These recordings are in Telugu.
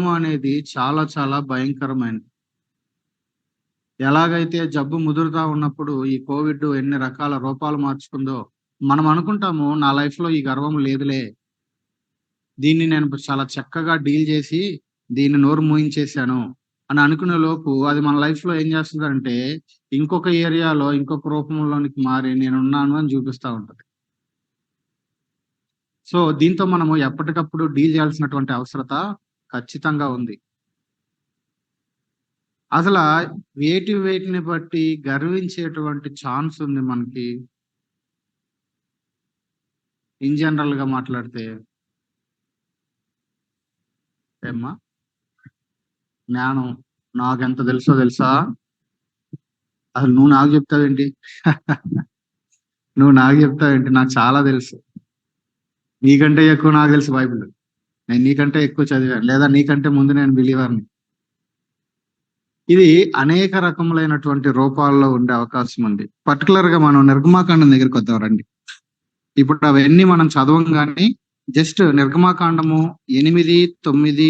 గర్వము అనేది చాలా చాలా భయంకరమైనది. ఎలాగైతే జబ్బు ముదురుతా ఉన్నప్పుడు ఈ కోవిడ్ ఎన్ని రకాల రూపాలు మార్చుకుందో, మనం అనుకుంటాము నా లైఫ్‌లో ఈ గర్వం లేదులే. దీన్ని నేను చాలా చక్కగా డీల్ చేసి దీన్ని నోరు మూయించేశాను అని అనుకునే లోపు అది మన లైఫ్‌లో ఏం చేస్తదంటే ఇంకొక ఏరియాలో ఇంకొక రూపంలోనికి మారి నేనున్నాను అని చూపిస్తా ఉంటది. సో, దీంతో మనము ఎప్పటికప్పుడు డీల్ చేయాల్సినటువంటి అవసరత ఖచ్చితంగా ఉంది. అసలా వేటిని బట్టి గర్వించేటువంటి ఛాన్స్ ఉంది మనకి ఇన్ జనరల్‌గా మాట్లాడితే. ఏమ్మా? జ్ఞానం. నాకెంత తెలుసో తెలుసా? అసలు నువ్వు నాకు చెప్తావేంటి? నువ్వు నాకు చెప్తావేంటి? నాకు చాలా తెలుసు. నీకంటే ఎక్కువ నాకు తెలుసు బైబిల్. నేను నీకంటే ఎక్కువ చదివాను. లేదా నీకంటే ముందు నేను బిలీవర్‌ని. ఇది అనేక రకములైనటువంటి రూపాల్లో ఉండే అవకాశం ఉంది. పర్టిక్యులర్‌గా మనం నిర్గమాకాండం దగ్గరికి వద్దాం రండి. ఇప్పుడు అవన్నీ మనం చదవం గాని జస్ట్ నిర్గమాకాండము 8, 9,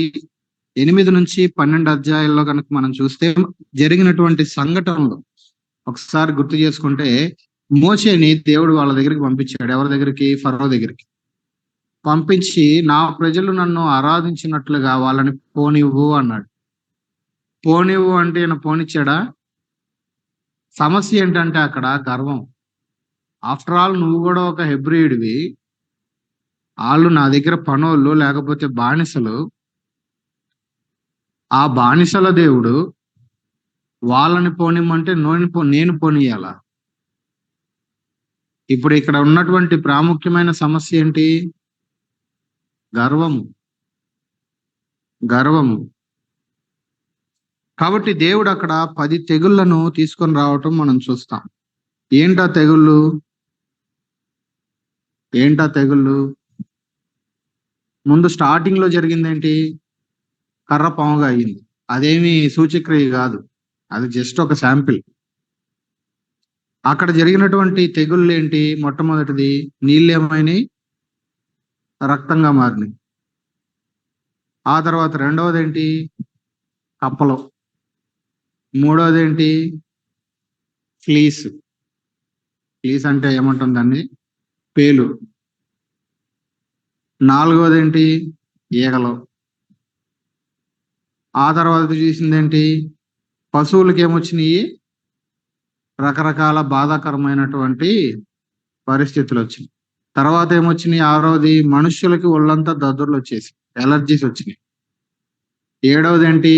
8-12 అధ్యాయాల్లో గనుక మనం చూస్తే జరిగినటువంటి సంఘటనలు ఒకసారి గుర్తు చేసుకుంటే మోషేని దేవుడు వాళ్ళ దగ్గరికి పంపించాడు. ఎవరి దగ్గరికి? ఫరో దగ్గరికి. పంపించి నా ప్రజలు నన్ను ఆరాధించినట్లుగా వాళ్ళని పోనివ్వు అన్నాడు. పోనివ్వు అంటే ఈయన పోనిచ్చాడా? సమస్య ఏంటంటే అక్కడ గర్వం. ఆఫ్టర్ ఆల్ నువ్వు కూడా ఒక హెబ్రీయుడివి. ఆళ్ళు నా దగ్గర పనోళ్ళు లేకపోతే బానిసలు. ఆ బానిసల దేవుడు వాళ్ళని పోనిమ్మంటే నేను పోనీయాలా? ఇప్పుడు ఇక్కడ ఉన్నటువంటి ప్రాముఖ్యమైన సమస్య ఏంటి? గర్వము. గర్వము. కాబట్టి దేవుడు అక్కడ 10 తెగుళ్లను తీసుకొని రావటం మనం చూస్తాం. ఏంటా తెగుళ్ళు? ఏంటా తెగుళ్ళు? ముందు స్టార్టింగ్ లో జరిగిందేంటి? కర్ర పాముగా అయ్యింది. అదేమి సూచక్రియ కాదు. అది జస్ట్ ఒక శాంపిల్. అక్కడ జరిగినటువంటి తెగుళ్ళు ఏంటి? మొట్టమొదటిది నీళ్ళు ఏమైనాయి? రక్తంగా మారినాయి. ఆ తర్వాత రెండవది ఏంటి? కప్పలు. మూడవది ఏంటి? ఫ్లీస్. ఫ్లీస్ అంటే ఏమంటాం దాన్ని? పేలు. నాలుగవది ఏంటి? ఈగలు. ఆ తర్వాత చూసిందేంటి? పశువులకి ఏమొచ్చినాయి? రకరకాల బాధాకరమైనటువంటి పరిస్థితులు వచ్చినాయి. తర్వాత ఏమొచ్చినాయి? ఆరవది మనుష్యులకి ఒళ్ళంతా దద్దుర్లు వచ్చేసి ఎలర్జీస్ వచ్చినాయి. ఏడవది ఏంటి?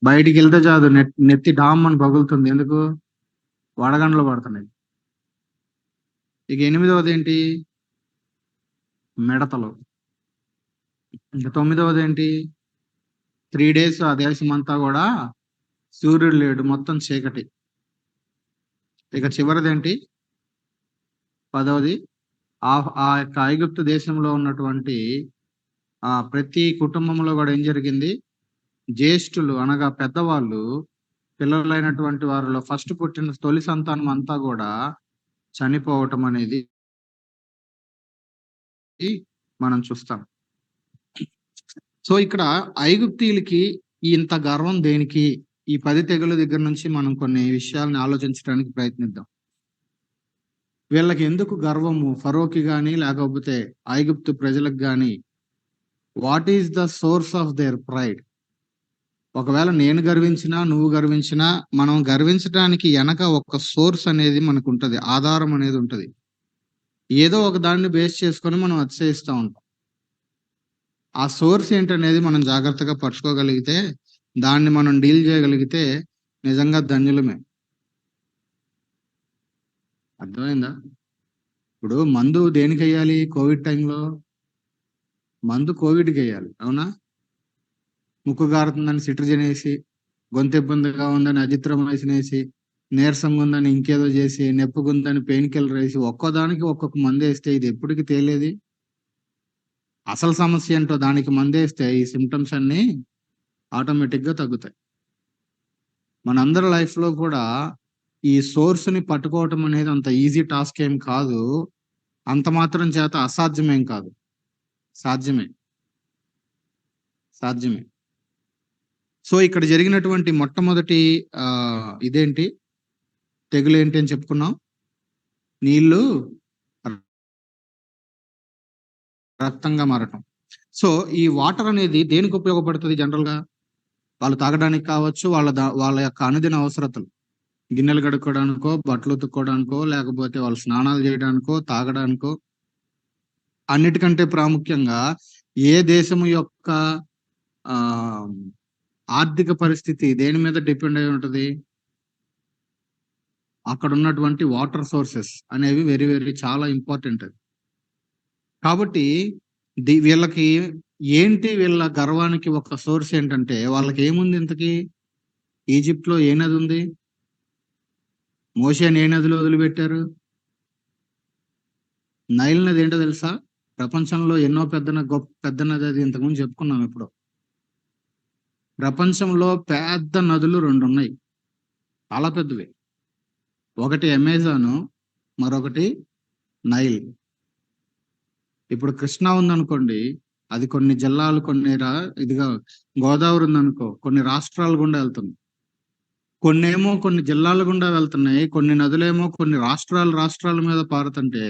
బయటికి వెళ్తే చాలు నెత్తి డామ్ అని పగులుతుంది. ఎందుకు? వడగండ్లు పడుతున్నాయి. ఇక ఎనిమిదవది ఏంటి? మిడతలు. ఇంకా తొమ్మిదవది ఏంటి? 3 days ఆ దేశం అంతా కూడా సూర్యుడు లేడు, మొత్తం చీకటి. ఇక చివరిదేంటి? 10వది ఆ యొక్క ఐగుప్తు దేశంలో ఉన్నటువంటి ప్రతి కుటుంబంలో కూడా ఏం జరిగింది? జ్యేష్ఠులు అనగా పెద్దవాళ్ళు పిల్లలైనటువంటి వారిలో ఫస్ట్ పుట్టిన తొలి సంతానం అంతా కూడా చనిపోవటం అనేది మనం చూస్తాం. సో ఇక్కడ ఐగుప్తీయులకి ఇంత గర్వం దేనికి? ఈ 10 తెగుల దగ్గర నుంచి మనం కొన్ని విషయాలను ఆలోచించడానికి ప్రయత్నిద్దాం. వీళ్ళకి ఎందుకు గర్వము? ఫరోకి గాని లేకపోతే ఐగుప్తు ప్రజలకు గాని what is the source of their pride? ఒకవేళ నేను గర్వించినా నువ్వు గర్వించినా మనం గర్వించడానికి వెనక ఒక సోర్స్ అనేది మనకు ఉంటది, ఆధారం అనేది ఉంటది. ఏదో ఒక దాన్ని బేస్ చేసుకొని మనం అతిశయిస్తూ ఉంటాం. ఆ సోర్స్ ఏంటనేది మనం జాగ్రత్తగా పట్టుకోగలిగితే, దాన్ని మనం డీల్ చేయగలిగితే నిజంగా ధన్యులమే. అర్థమైందా? ఇప్పుడు మందు దేనికి వేయాలి? కోవిడ్ టైంలో మందు కోవిడ్కి వేయాలి, అవునా? ముక్కు గారుతుందని సిట్రజిన్ వేసి, గొంతు ఇబ్బందిగా ఉందని అజిత్రమైసిన్ వేసి, నీరసంగా ఉందని ఇంకేదో చేసి, నొప్పిగుందని పెయిన్ కిల్లర్ వేసి, ఒక్కోదానికి ఒక్కొక్క మందు వేస్తే ఇది ఎప్పటికి తేలేది? అసలు సమస్య ఏంటో దానికి మందేస్తే ఈ సిమ్టమ్స్ అన్ని ఆటోమేటిక్ గా తగ్గుతాయి. మనందరి లైఫ్ లో కూడా ఈ సోర్స్ ని పట్టుకోవటం అనేది అంత ఈజీ టాస్క్ ఏం కాదు. అంత మాత్రం చేత అసాధ్యమేం కాదు. సాధ్యమే. సాధ్యమే. సో ఇక్కడ జరిగినటువంటి మొట్టమొదటి ఇదేంటి, తెగులు ఏంటి అని చెప్పుకున్నాం, నీళ్లు రక్తంగా మారటం. సో ఈ వాటర్ అనేది దేనికి ఉపయోగపడుతుంది జనరల్ గా? వాళ్ళు తాగడానికి కావచ్చు, వాళ్ళ యొక్క అనుదిన అవసరతలు, గిన్నెలు కడుక్కోవడానికో, బట్టలు ఉతుక్కోవడానికో, లేకపోతే వాళ్ళు స్నానాలు చేయడానికో, తాగడానికో. అన్నిటికంటే ప్రాముఖ్యంగా ఏ దేశము యొక్క ఆర్థిక పరిస్థితి దేని మీద డిపెండ్ అయి ఉంటది? అక్కడ ఉన్నటువంటి వాటర్ సోర్సెస్ అనేవి వెరీ వెరీ చాలా ఇంపార్టెంట్. కాబట్టి వీళ్ళకి ఏంటి, వీళ్ళ గర్వానికి ఒక సోర్స్ ఏంటంటే, వాళ్ళకి ఏముంది ఇంతకీ? ఈజిప్ట్ లో ఏ నది ఉంది? మోషేని ఏ నదిలో వదిలిపెట్టారు? నైల్ నది. ఏంటో తెలుసా? ప్రపంచంలో ఎన్నో పెద్ద నది అది. ఇంతకుముందు చెప్పుకున్నాం ఇప్పుడు. ప్రపంచంలో పెద్ద నదులు 2 ఉన్నాయి, చాలా పెద్దవి. ఒకటి అమెజాను, మరొకటి నైల్. ఇప్పుడు కృష్ణా ఉందనుకోండి, అది కొన్ని జిల్లాలు, ఇదిగా గోదావరి ఉందనుకో, కొన్ని రాష్ట్రాల గుండా వెళ్తుంది. కొన్నేమో కొన్ని జిల్లాల గుండా వెళ్తున్నాయి, కొన్ని నదులేమో కొన్ని రాష్ట్రాల మీద పారుతుంటే,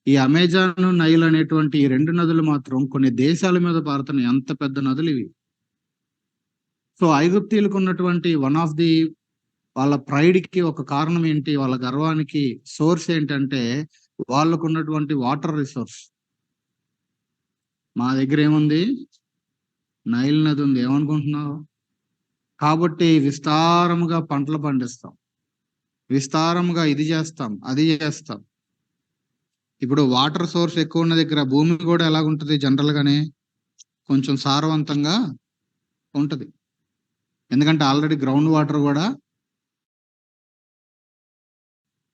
ఈ అమెజాన్, నైల్ అనేటువంటి ఈ 2 నదులు మాత్రం కొన్ని దేశాల మీద పారుతున్నాయి. అంత పెద్ద నదులు ఇవి. సో ఐగుప్తీయులకు ఉన్నటువంటి వన్ ఆఫ్ ది వాళ్ళ ప్రైడ్ కి ఒక కారణం ఏంటి, వాళ్ళ గర్వానికి సోర్స్ ఏంటంటే, వాళ్ళకు ఉన్నటువంటి వాటర్ రిసోర్స్. మా దగ్గర ఏముంది? నైల్ నది ఉంది. ఏమనుకుంటున్నావు? కాబట్టి విస్తారముగా పంటలు పండిస్తాం, విస్తారముగా ఇది చేస్తాం, అది చేస్తాం. ఇప్పుడు వాటర్ సోర్స్ ఎక్కువ ఉన్న దగ్గర భూమి కూడా ఎలాగుంటది? జనరల్ గానే కొంచెం సారవంతంగా ఉంటది. ఎందుకంటే ఆల్రెడీ గ్రౌండ్ వాటర్ కూడా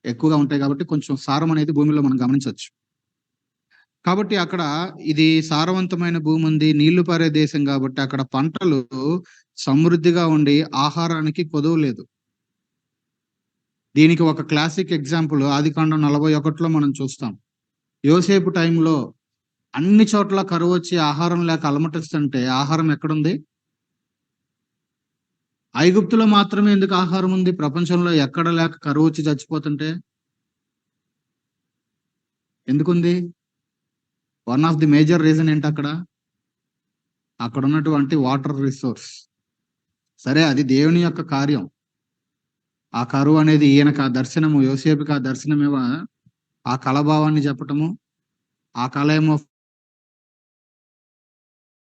ఎక్కువగా ఉంటాయి కాబట్టి కొంచెం సారం అనేది భూమిలో మనం గమనించవచ్చు. కాబట్టి అక్కడ ఇది సారవంతమైన భూమి ఉంది, నీళ్లు పారే దేశం కాబట్టి అక్కడ పంటలు సమృద్ధిగా ఉండి ఆహారానికి కొదువు లేదు. దీనికి ఒక క్లాసిక్ ఎగ్జాంపుల్ ఆదికాండం 41లో మనం చూస్తాం. యోసేపు టైంలో అన్ని చోట్ల కరువు వచ్చి ఆహారం లేక అలమటిస్తుంటే ఆహారం ఎక్కడుంది? ఐగుప్తులో మాత్రమే ఎందుకు ఆహారం ఉంది? ప్రపంచంలో ఎక్కడ లేక కరువు వచ్చి చచ్చిపోతుంటే ఎందుకుంది? One of the major reason ఏంటి? అక్కడ ఉన్నటువంటి వాటర్ రిసోర్స్. సరే, అది దేవుని యొక్క కార్యం. ఆ కరువు అనేది ఈయనకు ఆ దర్శనము, యోసేపుకి ఆ దర్శనమేమో ఆ కళభావాన్ని చెప్పటము, ఆ కళ ఏమో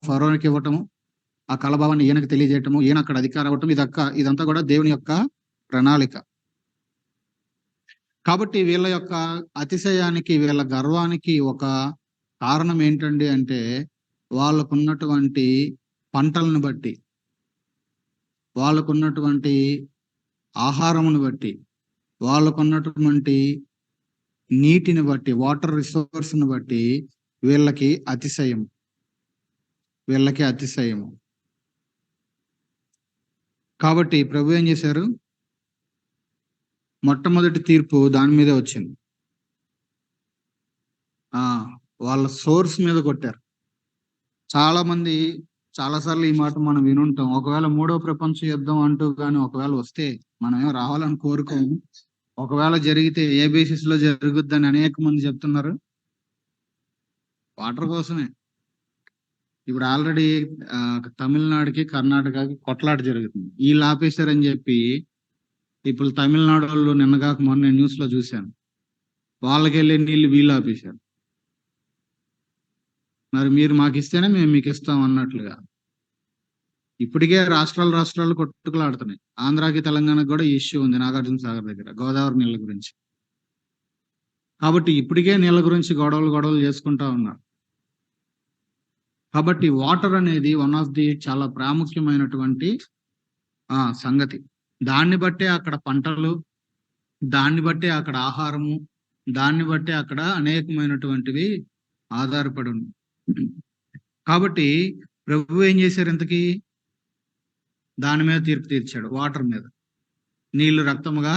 ఫరోనికి ఇవ్వటము, ఆ కళభావాన్ని ఈయనకు తెలియజేయటము, ఈయన అక్కడ అధికారం అవ్వటం, ఇదంతా కూడా దేవుని యొక్క ప్రణాళిక. కాబట్టి వీళ్ళ యొక్క అతిశయానికి, వీళ్ళ గర్వానికి ఒక కారణం ఏంటండి అంటే, వాళ్ళకున్నటువంటి పంటలను బట్టి, వాళ్ళకున్నటువంటి ఆహారమును బట్టి, వాళ్ళకున్నటువంటి నీటిని బట్టి, వాటర్ రిసోర్స్ని బట్టి వీళ్ళకి అతిశయము. కాబట్టి ప్రభు ఏం చేశారు? మొట్టమొదటి తీర్పు దాని మీదే వచ్చింది. వాళ్ళ సోర్స్ మీద కొట్టారు. చాలా మంది చాలాసార్లు ఈ మాట మనం వినుంటాం. ఒకవేళ 3వ ప్రపంచ యుద్ధం అంటూ కానీ ఒకవేళ వస్తే, మనం ఏం రావాలని కోరుకోము, ఒకవేళ జరిగితే ఏ బేసిస్ లో జరుగుద్దని అనేక మంది చెప్తున్నారు. వాటర్ కోసమే. ఇప్పుడు ఆల్రెడీ తమిళనాడుకి, కర్ణాటకకి కొట్లాట జరుగుతుంది. వీళ్ళు ఆపేశారని చెప్పి ఇప్పుడు తమిళనాడు వాళ్ళు నిన్నగాక మొన్న న్యూస్ లో చూశాను, వాళ్ళకి వెళ్ళే నీళ్ళు వీళ్ళు ఆపేశారు. మరి మీరు మాకు ఇస్తేనే మేము మీకు ఇస్తాం అన్నట్లుగా. ఇప్పటికే రాష్ట్రాలు కొట్టుకులాడుతున్నాయి. ఆంధ్రాకి, తెలంగాణకు కూడా ఇష్యూ ఉంది నాగార్జున సాగర్ దగ్గర, గోదావరి నీళ్ళ గురించి. కాబట్టి ఇప్పటికే నీళ్ళ గురించి గొడవలు చేసుకుంటా ఉన్నారు. కాబట్టి వాటర్ అనేది వన్ ఆఫ్ ది చాలా ప్రాముఖ్యమైనటువంటి సంగతి. దాన్ని బట్టే అక్కడ పంటలు, దాన్ని బట్టే అక్కడ ఆహారము, దాన్ని బట్టే అక్కడ అనేకమైనటువంటివి ఆధారపడి ఉంది. కాబట్టి ప్రభు ఏం చేశారు? ఇంతకీ దాని మీద తీర్పు తీర్చాడు. వాటర్ మీద నీళ్లు రక్తముగా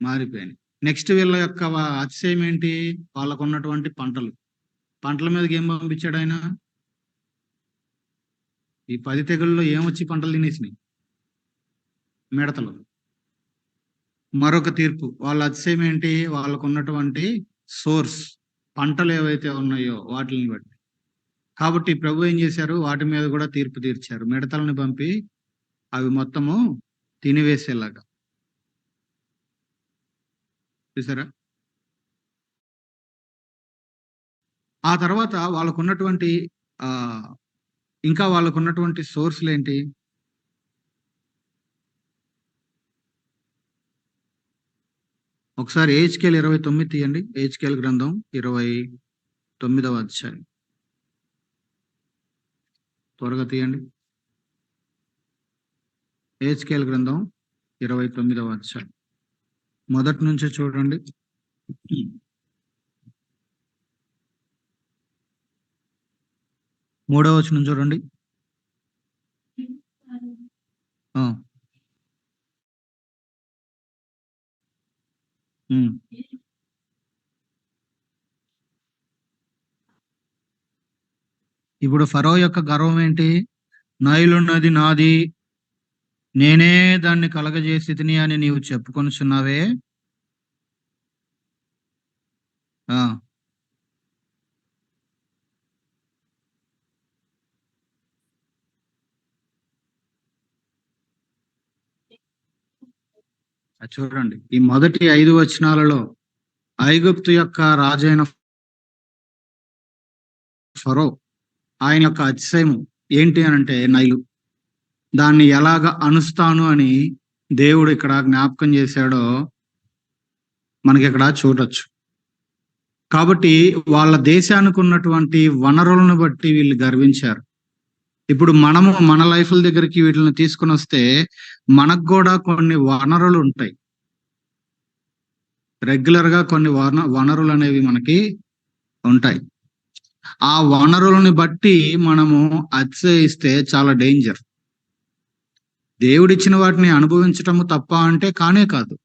మారిపోయినాయి. నెక్స్ట్ వీళ్ళ యొక్క అతిశయం ఏంటి? వాళ్ళకు ఉన్నటువంటి పంటల మీదకి ఏం పంపించాడు ఆయన? ఈ 10 తెగుల్లో ఏమొచ్చి పంటలు తినేసినాయి? మిడతలు. మరొక తీర్పు, వాళ్ళ అతిశయం ఏంటి? వాళ్ళకు ఉన్నటువంటి సోర్స్, పంటలు ఏవైతే ఉన్నాయో వాటిని బట్టి. కాబట్టి ప్రభు ఏం చేశారు? వాటి మీద కూడా తీర్పు తీర్చారు. మిడతలను పంపి అవి మొత్తము తినివేసేలాగా. చూసారా? ఆ తర్వాత వాళ్ళకున్నటువంటి ఇంకా వాళ్ళకున్నటువంటి సోర్స్‌లేంటి? ఒకసారి యెహెజ్కేలు 29 తీయండి. యెహెజ్కేలు గ్రంథం 29వ అధ్యాయం. త్వరగా తీయండి. యెహెజ్కేలు గ్రంథం 29వ అధ్యాయం. మొదటి నుంచి చూడండి. 3వ వచనం చూడండి. ఇప్పుడు ఫరో యొక్క గర్వం ఏంటి? నైలు నది నాది, నేనే దాన్ని కలగజేసితిని అని నీవు చెప్పుకొనుచున్నావే. చూడండి, ఈ మొదటి 5 వచనాలలో ఐగుప్తు యొక్క రాజైన ఫరో, ఆయన యొక్క అతిశయం ఏంటి అని అంటే నైలు. దాన్ని ఎలాగ అనుస్తాను అని దేవుడు ఇక్కడ జ్ఞాపకం చేశాడో మనకి ఇక్కడ చూడొచ్చు. కాబట్టి వాళ్ళ దేశానికి ఉన్నటువంటి వనరులను బట్టి వీళ్ళు గర్వించారు. ఇప్పుడు మనము మన లైఫ్ల దగ్గరికి వీటిని తీసుకుని వస్తే మనకు కూడా కొన్ని వనరులు ఉంటాయి. రెగ్యులర్ గా కొన్ని వనరులు అనేవి మనకి ఉంటాయి. ఆ వనరులని బట్టి మనము అతిశయిస్తే చాలా డేంజర్. దేవుడిచ్చిన వాటిని అనుభవించటము తప్ప అంటే కానే కాదు.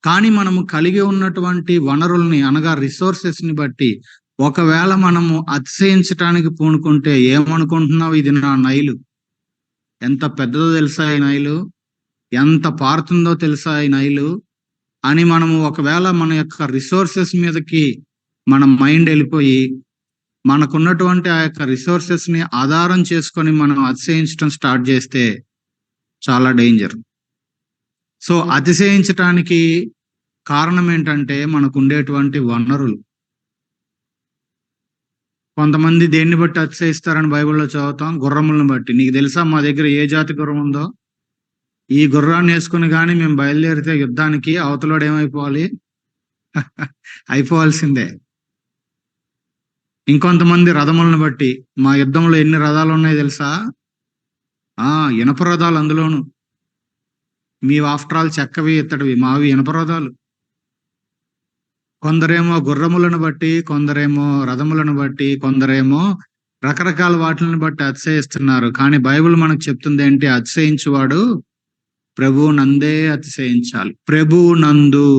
కానీ మనము కలిగి ఉన్నటువంటి వనరుల్ని అనగా రిసోర్సెస్ ని బట్టి ఒకవేళ మనము అతిశయించటానికి పూనుకుంటే ఏమనుకుంటున్నావు? ఇది నా నైలు, ఎంత పెద్దదో తెలుసా ఈ నైలు, ఎంత పారుతుందో తెలుసా ఈ నైలు అని మనము ఒకవేళ మన యొక్క రిసోర్సెస్ మీదకి మన మైండ్ వెళ్ళిపోయి మనకున్నటువంటి ఆ యొక్క రిసోర్సెస్ ని ఆధారం చేసుకొని మనం అతిశయించడం స్టార్ట్ చేస్తే చాలా డేంజర్. సో అతిశయించటానికి కారణం ఏంటంటే మనకు ఉండేటువంటి వనరులు. కొంతమంది దేన్ని బట్టి అతిశయిస్తారని బైబిల్లో చదువుతాం? గుర్రములను బట్టి. నీకు తెలుసా మా దగ్గర ఏ జాతి గుర్రం ఉందో? ఈ గుర్రాన్ని వేసుకుని కానీ మేము బయలుదేరితే యుద్ధానికి అవతలోడు ఏమైపోవాలి? అయిపోవాల్సిందే. ఇంకొంతమంది రథములను బట్టి, మా యుద్ధంలో ఎన్ని రథాలు ఉన్నాయో తెలుసా? ఇనప రథాలు. అందులోను మీ ఆఫ్టర్ ఆల్ చెక్కవి ఇత్తడివి, మావి ఇనప రథాలు. కొందరేమో గుర్రములను బట్టి, కొందరేమో రథములను బట్టి, కొందరేమో రకరకాల వాటిని బట్టి అతిశయిస్తున్నారు. కానీ బైబిల్ మనకు చెప్తుంది ఏంటి? అతిశయించువాడు ప్రభువు నందే అతిశయించాలి. ప్రభువు నందు.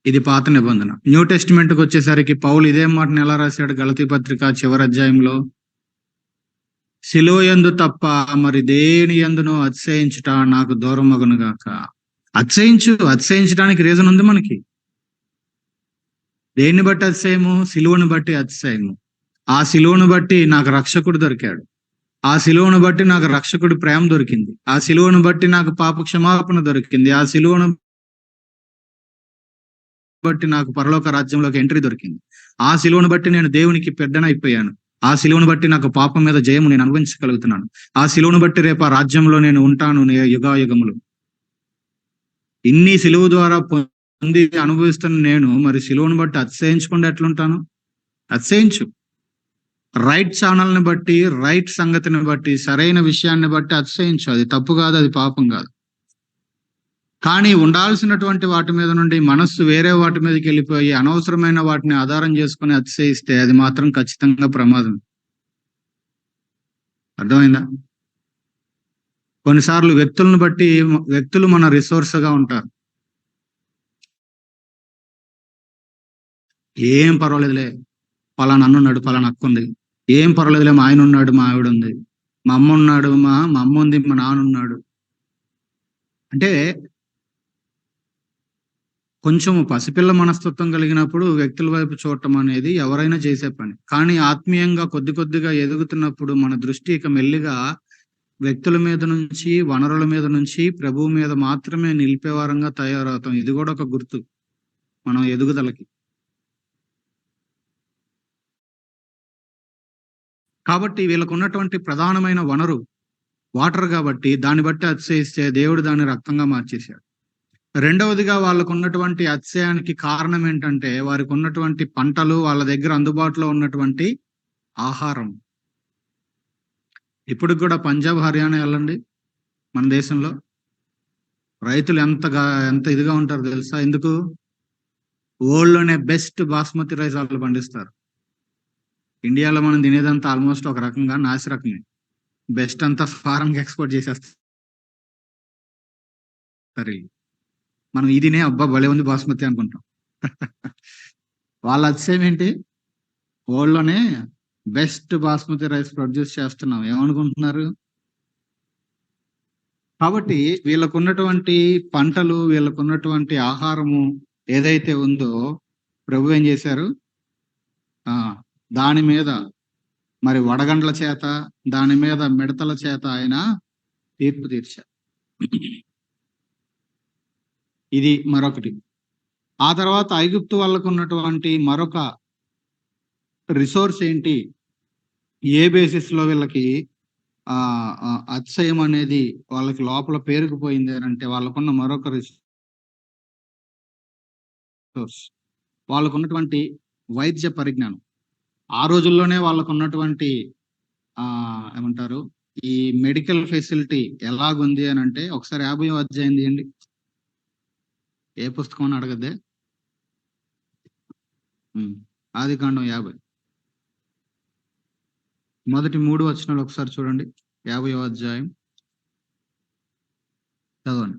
ఇది పాత నిబంధన. న్యూ టెస్టిమెంట్ కి వచ్చేసరికి పౌలు ఇదే మాటను ఎలా రాశాడు? గలతీ పత్రిక చివరి అధ్యాయంలో, సిలువ యందు తప్ప మరి దేని యందును అతిశయించుట నాకు దూరం మగును గాక. అతిశయించడానికి రీజన్ ఉంది మనకి. దేన్ని బట్టి అతిశయము? సిలువను బట్టి అతిశయము. ఆ సిలువను బట్టి నాకు రక్షకుడు దొరికాడు. ఆ సిలువను బట్టి నాకు రక్షకుడి ప్రేమ దొరికింది. ఆ సిలువను బట్టి నాకు పాప క్షమాపణ దొరికింది. ఆ సిలువను బట్టి నాకు పరలోక రాజ్యంలోకి ఎంట్రీ దొరికింది. ఆ సిలువను బట్టి నేను దేవునికి పెద్దనైపోయాను. ఆ సిలువను బట్టి నాకు పాపం మీద జయము నేను అనుభవించగలుగుతున్నాను. ఆ సిలువను బట్టి రేపు ఆ రాజ్యంలో నేను ఉంటాను యుగాయుగములు. ఇన్ని సిలువ ద్వారా పొంది అనుభవిస్తున్న నేను మరి సిలువను బట్టి అతిశయించకుండా ఎట్లుంటాను? అతిశయించు. రైట్ ఛానల్ని బట్టి, రైట్ సంగతిని బట్టి, సరైన విషయాన్ని బట్టి అతిశయించు. అది తప్పు కాదు, అది పాపం కాదు. కానీ ఉండాల్సినటువంటి వాటి మీద నుండి మనస్సు వేరే వాటి మీదకి వెళ్ళిపోయి అనవసరమైన వాటిని ఆధారం చేసుకుని అతిశయిస్తే అది మాత్రం ఖచ్చితంగా ప్రమాదం. అర్థమైందా? కొన్నిసార్లు వ్యక్తులను బట్టి వ్యక్తులు మన రిసోర్స్ గా ఉంటారు. ఏం పర్వాలేదులే, పలానా అన్నున్నాడు, పలానా అక్క ఉంది, ఏం పర్వాలేదులే, మా ఆయన ఉన్నాడు, మా ఆవిడ ఉంది, మా అమ్మ ఉన్నాడు, మా అమ్మ ఉంది, మా నాన్న ఉన్నాడు, అంటే కొంచెం పసిపిల్ల మనస్తత్వం కలిగినప్పుడు వ్యక్తుల వైపు చూడటం అనేది ఎవరైనా చేసే పని. కానీ ఆత్మీయంగా కొద్ది కొద్దిగా ఎదుగుతున్నప్పుడు మన దృష్టి ఇక మెల్లిగా వ్యక్తుల మీద నుంచి, వనరుల మీద నుంచి ప్రభువు మీద మాత్రమే నిలిపేవారంగా తయారవుతాం. ఇది కూడా ఒక గుర్తు మనం ఎదుగుదలకి. కాబట్టి వీళ్ళకున్నటువంటి ప్రధానమైన వనరు వాటర్ కాబట్టి దాన్ని బట్టి అతిశయిస్తే దేవుడు దాన్ని రక్తంగా మార్చేశాడు. రెండవదిగా వాళ్ళకున్నటువంటి అతిశయానికి కారణం ఏంటంటే వారికి ఉన్నటువంటి పంటలు, వాళ్ళ దగ్గర అందుబాటులో ఉన్నటువంటి ఆహారం. ఇప్పటికి కూడా పంజాబ్, హర్యానా వెళ్ళండి మన దేశంలో రైతులు ఎంత ఇదిగా ఉంటారు తెలుసా? ఎందుకు? వరల్డ్ లోనే బెస్ట్ బాస్మతి రైస్ వాళ్ళు పండిస్తారు. ఇండియాలో మనం తినేదంతా ఆల్మోస్ట్ ఒక రకంగా నాసి రకమే. బెస్ట్ అంతా ఫారెన్ కి ఎక్స్పోర్ట్ చేసేస్తారు. మనం ఇదినే అబ్బా భలే ఉంది బాస్మతి అనుకుంటాం. వాళ్ళ అతిశయం ఏంటి? వరల్డ్ లోనే బెస్ట్ బాస్మతి రైస్ ప్రొడ్యూస్ చేస్తున్నాం ఏమనుకుంటున్నారు? కాబట్టి వీళ్ళకున్నటువంటి పంటలు, వీళ్ళకున్నటువంటి ఆహారము ఏదైతే ఉందో ప్రభు ఏం చేశారు? దాని మీద మరి వడగండ్ల చేత, దాని మీద మిడతల చేత ఆయన తీర్పు తీర్చారు. ఇది మరొకటి. ఆ తర్వాత ఐగుప్తు వాళ్ళకు ఉన్నటువంటి మరొక రిసోర్స్ ఏంటి? ఏ బేసిస్ లో వీళ్ళకి అతిశయం అనేది వాళ్ళకి లోపల పేరుకుపోయింది అని అంటే వాళ్ళకున్న మరొక రిసోర్స్ వాళ్ళకున్నటువంటి వైద్య పరిజ్ఞానం. ఆ రోజుల్లోనే వాళ్ళకున్నటువంటి ఏమంటారు ఈ మెడికల్ ఫెసిలిటీ ఎలాగుంది అని అంటే ఒకసారి 50వ అధ్యాయం తీయండి. ఏ పుస్తకం అని అడగద్దే, ఆదికాండం 50 మొదటి 3 వచనాలు ఒకసారి చూడండి. 50వ అధ్యాయం చదవండి.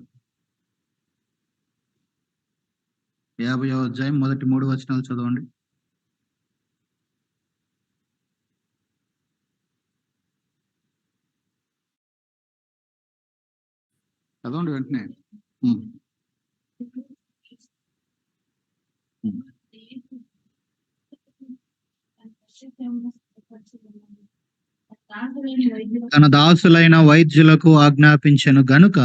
50వ అధ్యాయం మొదటి 3 వచనాలు చదవండి. చదవండి వెంటనే. తన దాసులైన వైద్యులకు ఆజ్ఞాపించెను గనుక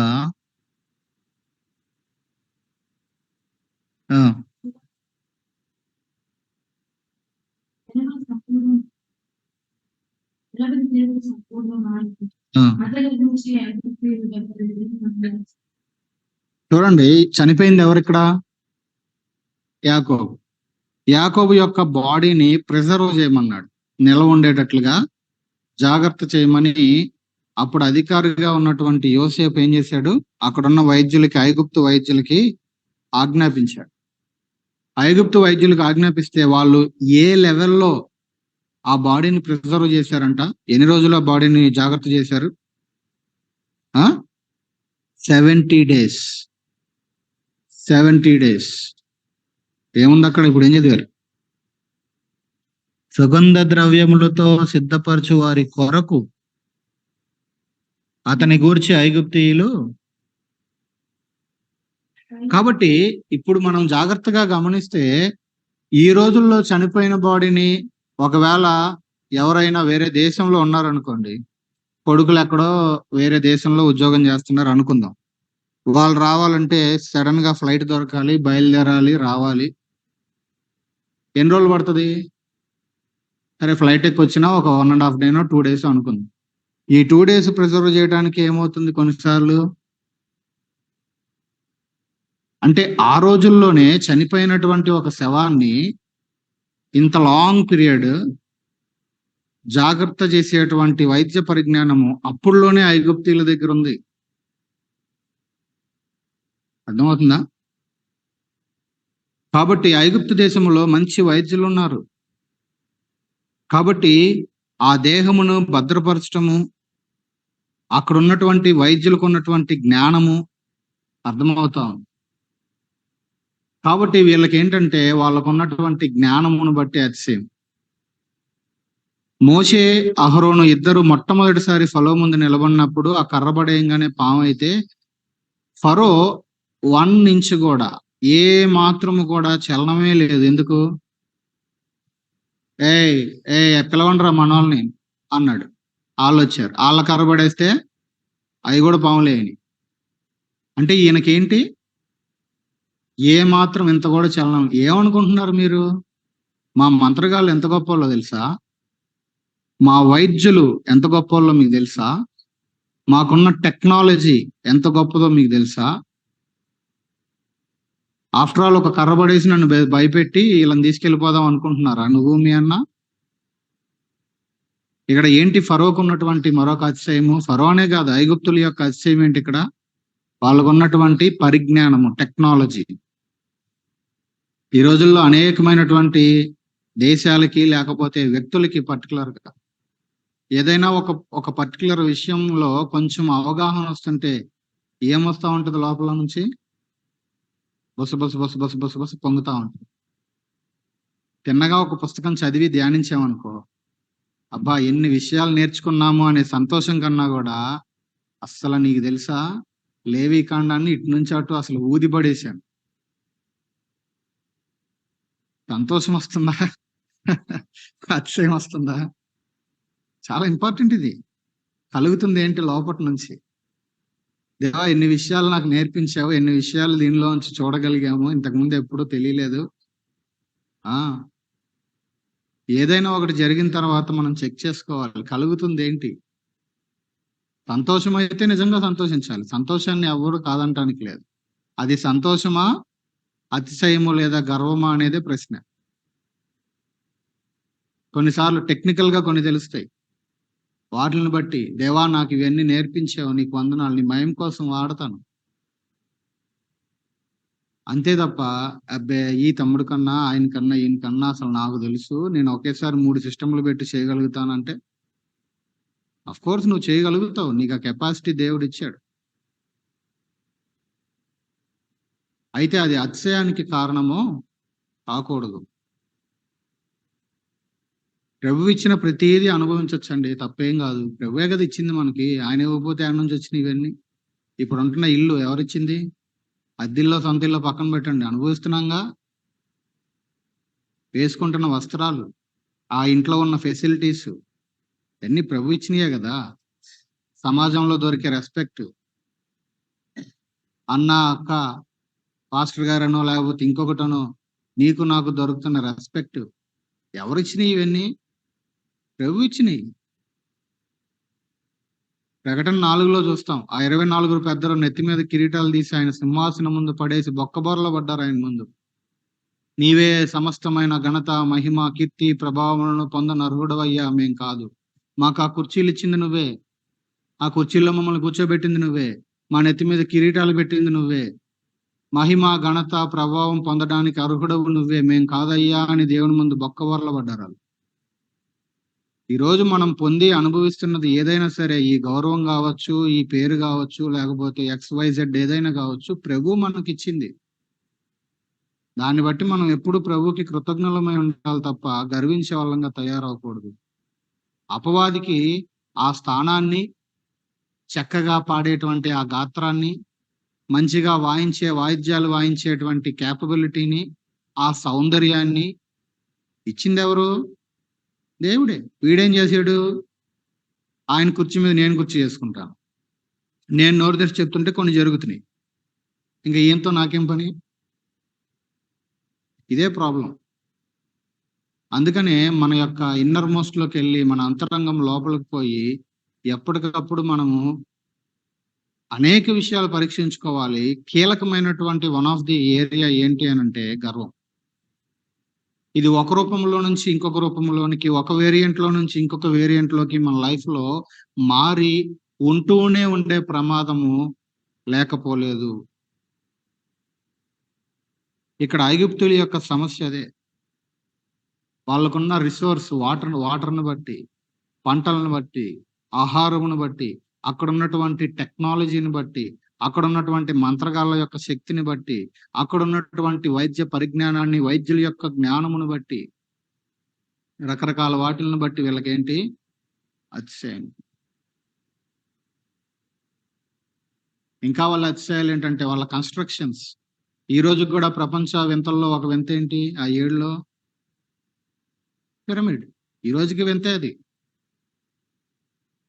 చూడండి, చనిపోయింది ఎవరిక్కడ? యాకోబు. యాకోబు యొక్క బాడీని ప్రిజర్వ్ చేయమన్నాడు, నిల్వ ఉండేటట్లుగా జాగ్రత్త చేయమని అప్పుడు అధికారిగా ఉన్నటువంటి యోసేపు ఏం చేశాడు? అక్కడున్న వైద్యులకి, ఐగుప్తు వైద్యులకి ఆజ్ఞాపించాడు. ఐగుప్తు వైద్యులకు ఆజ్ఞాపిస్తే వాళ్ళు ఏ లెవెల్లో ఆ బాడీని ప్రిజర్వ్ చేశారంట? ఎన్ని రోజులు ఆ బాడీని జాగ్రత్త చేశారు? 70 days. 70 days. ఏముంది అక్కడ? ఇప్పుడు ఏం చదివారు? సుగంధ ద్రవ్యములతో సిద్ధపరచు వారి కొరకు అతని గూర్చి ఐగుప్తీయులు. కాబట్టి ఇప్పుడు మనం జాగ్రత్తగా గమనిస్తే ఈ రోజుల్లో చనిపోయిన బాడీని ఒకవేళ ఎవరైనా వేరే దేశంలో ఉన్నారనుకోండి, కొడుకులు ఎక్కడో వేరే దేశంలో ఉద్యోగం చేస్తున్నారు అనుకుందాం. వాళ్ళు రావాలంటే సడన్ గా ఫ్లైట్ దొరకాలి, బయలుదేరాలి, రావాలి. ఎన్ని రోజులు పడుతుంది? సరే ఫ్లైట్ ఎక్కి వచ్చినా ఒక 1.5 day 2 days అనుకుందాం. ఈ 2 days ప్రిజర్వ్ చేయడానికి ఏమవుతుంది కొన్నిసార్లు అంటే ఆ రోజుల్లోనే చనిపోయినటువంటి ఒక శవాన్ని ఇంత లాంగ్ పీరియడ్ జాగ్రత్త చేసేటువంటి వైద్య పరిజ్ఞానము అప్పుడులోనే ఐగుప్తీయుల దగ్గర ఉంది. అర్థమవుతుందా? కాబట్టి ఐగుప్తు దేశంలో మంచి వైద్యులు ఉన్నారు. కాబట్టి ఆ దేహమును భద్రపరచటము, అక్కడ ఉన్నటువంటి వైద్యులకు ఉన్నటువంటి జ్ఞానము అర్థమవుతాం. కాబట్టి వీళ్ళకి ఏంటంటే వాళ్ళకు ఉన్నటువంటి జ్ఞానమును బట్టి అతిశయం. మోషే, అహరోను ఇద్దరు మొట్టమొదటిసారి ఫలో ముందు నిలబడినప్పుడు ఆ కర్ర పడేయంగానే పాము అయితే ఫరో 1 ఇంచ్ కూడా ఏ మాత్రము కూడా చలనమే లేదు. ఎందుకు? ఏయ్ ఏ పిలవండిరా మనోళ్ళని అన్నాడు. వాళ్ళు వచ్చారు. వాళ్ళ కర్రబడేస్తే అవి కూడా పాములే అయినాయి. అంటే ఈయనకేంటి ఏ మాత్రం ఇంత కూడా చలనం. ఏమనుకుంటున్నారు మీరు? మా మంత్రగాళ్ళు ఎంత గొప్పోళ్ళో తెలుసా? మా వైద్యులు ఎంత గొప్పోళ్ళో మీకు తెలుసా? మాకున్న టెక్నాలజీ ఎంత గొప్పదో మీకు తెలుసా? ఆఫ్టర్ ఆల్ ఒక కర్ర పడేసి నన్ను భయపెట్టి వీళ్ళని తీసుకెళ్ళిపోదాం అనుకుంటున్నారా నువ్వు మీ అన్న? ఇక్కడ ఏంటి ఫరోకు ఉన్నటువంటి మరొక అతిశయము? ఫరో అనే కాదు, ఐగుప్తుల యొక్క అతిశయం ఏంటి ఇక్కడ? వాళ్ళకున్నటువంటి పరిజ్ఞానము, టెక్నాలజీ. ఈ రోజుల్లో అనేకమైనటువంటి దేశాలకి లేకపోతే వ్యక్తులకి పర్టికులర్గా ఏదైనా ఒక పర్టికులర్ విషయంలో కొంచెం అవగాహన వస్తుంటే ఏమొస్తా ఉంటుంది లోపల నుంచి? బొస బొస బొస బొస బొస బొస పొంగుతా ఉంటుంది. తిన్నగా ఒక పుస్తకం చదివి ధ్యానించామనుకో, అబ్బా ఎన్ని విషయాలు నేర్చుకున్నాము అనే సంతోషం కన్నా కూడా అస్సలు నీకు తెలుసా లేవి కాండాన్ని ఇటు నుంచి అటు అసలు ఊది పడేశాను. సంతోషం వస్తుందా? అతిశయం వస్తుందా? చాలా ఇంపార్టెంట్ ఇది. కలుగుతుంది ఏంటి లోపటి నుంచి? దేవా ఎన్ని విషయాలు నాకు నేర్పించావు, ఎన్ని విషయాలు దీనిలో నుంచి చూడగలిగాము, ఇంతకుముందు ఎప్పుడూ తెలియలేదు. ఏదైనా ఒకటి జరిగిన తర్వాత మనం చెక్ చేసుకోవాలి, కలుగుతుంది ఏంటి? సంతోషం అయితే నిజంగా సంతోషించాలి. సంతోషాన్ని ఎవరు కాదంటానికి లేదు. అది సంతోషమా, అతిశయము లేదా గర్వమా అనేదే ప్రశ్న. కొన్నిసార్లు టెక్నికల్ గా కొన్ని తెలుస్తాయి. వాటిని బట్టి దేవా నాకు ఇవన్నీ నేర్పించావు, నీకు వందనాలు, నీ మయం కోసం వాడతాను. అంతే తప్ప అబ్బే ఈ తమ్ముడు కన్నా ఆయన కన్నా ఈయన కన్నా అసలు నాకు తెలుసు, నేను ఒకేసారి 3 సిస్టంలు పెట్టి చేయగలుగుతానంటే అఫ్ కోర్స్ నువ్వు చేయగలుగుతావు. నీకు ఆ కెపాసిటీ దేవుడు ఇచ్చాడు. అయితే అది అతిశయానికి కారణము కాకూడదు. ప్రభు ఇచ్చిన ప్రతిదీ అనుభవించవచ్చండి, తప్పేం కాదు. ప్రభువే కదా ఇచ్చింది మనకి. ఆయన ఇవ్వకపోతే ఆయన నుంచి వచ్చినాయి ఇవన్నీ. ఇప్పుడు ఉంటున్న ఇల్లు ఎవరిచ్చింది? అద్దిల్లో సొంత ఇల్లు పక్కన పెట్టండి, అనుభవిస్తున్నాంగా. వేసుకుంటున్న వస్త్రాలు, ఆ ఇంట్లో ఉన్న ఫెసిలిటీస్ అన్ని ప్రభు ఇచ్చినాయే కదా. సమాజంలో దొరికే రెస్పెక్ట్, అన్న అక్క పాస్టర్ గారనో లేకపోతే ఇంకొకటనో నీకు నాకు దొరుకుతున్న రెస్పెక్ట్ ఎవరిచ్చినాయి? ఇవన్నీ ప్రభు ఇచ్చినాయి. ప్రకటన 4లో చూస్తాం, ఆ 24 పెద్దలు నెత్తి మీద కిరీటాలు తీసి ఆయన సింహాసనం ముందు పడేసి బొక్కబొరలో పడ్డారు ఆయన ముందు. నీవే సమస్తమైన ఘనత, మహిమ, కీర్తి, ప్రభావములను పొందన అర్హుడవయ్యా, మేం కాదు. మాకు ఆ కుర్చీలు ఇచ్చింది నువ్వే, ఆ కుర్చీల్లో మమ్మల్ని కూర్చోబెట్టింది నువ్వే, మా నెత్తి మీద కిరీటాలు పెట్టింది నువ్వే, మహిమ, ఘనత, ప్రభావం పొందడానికి అర్హుడవు నువ్వే, మేం కాదయ్యా అని దేవుని ముందు బొక్కబొరల పడ్డారు. ఈ రోజు మనం పొంది అనుభవిస్తున్నది ఏదైనా సరే, ఈ గౌరవం కావచ్చు, ఈ పేరు కావచ్చు, లేకపోతే XYZ ఏదైనా కావచ్చు, ప్రభు మనకిచ్చింది. దాన్ని బట్టి మనం ఎప్పుడు ప్రభుకి కృతజ్ఞులమై ఉండాలి తప్ప గర్వించే వాళ్ళంగా తయారవకూడదు. అపవాదికి ఆ స్థానాన్ని, చక్కగా పాడేటువంటి ఆ గాత్రాన్ని, మంచిగా వాయించే వాయిద్యాలు వాయించేటువంటి క్యాపబిలిటీని, ఆ సౌందర్యాన్ని ఇచ్చింది ఎవరు? దేవుడే. వీడేం చేశాడు? ఆయన కుర్చీ మీద నేను కుర్చీ చేసుకుంటాను, నేను నోరు తెరిచి చెప్తుంటే కొన్ని జరుగుతున్నాయి, ఇంకా ఈయంతో నాకేం పని? ఇదే ప్రాబ్లం. అందుకనే మన యొక్క ఇన్నర్ మోస్ట్ లోకి వెళ్ళి, మన అంతరంగం లోపలికి పోయి ఎప్పటికప్పుడు మనము అనేక విషయాలు పరీక్షించుకోవాలి. కీలకమైనటువంటి వన్ ఆఫ్ ది ఏరియా ఏంటి అని అంటే గర్వం. ఇది ఒక రూపంలో నుంచి ఇంకొక రూపంలోనికి, ఒక వేరియంట్ లో నుంచి ఇంకొక వేరియంట్ లోకి మన లైఫ్ లో మారి ఉంటూనే ఉండే ప్రమాదము లేకపోలేదు. ఇక్కడ ఐగుప్తుల యొక్క సమస్య అదే. వాళ్ళకున్న రిసోర్స్ వాటర్ను బట్టి, పంటలను బట్టి, ఆహారమును బట్టి, అక్కడ ఉన్నటువంటి టెక్నాలజీని బట్టి, అక్కడ ఉన్నటువంటి మంత్రగాళ్ళ యొక్క శక్తిని బట్టి, అక్కడ ఉన్నటువంటి వైద్య పరిజ్ఞానాన్ని, వైద్యుల యొక్క జ్ఞానమును బట్టి, రకరకాల వాటిలను బట్టి వీళ్ళకేంటి? అతిశయం. ఇంకా వాళ్ళ అతిశయాలు ఏంటంటే వాళ్ళ కన్స్ట్రక్షన్స్. ఈ రోజు కూడా ప్రపంచ వింతల్లో ఒక వింత ఏంటి? ఆ 7లో పిరమిడ్. ఈ రోజుకి వింతే అది.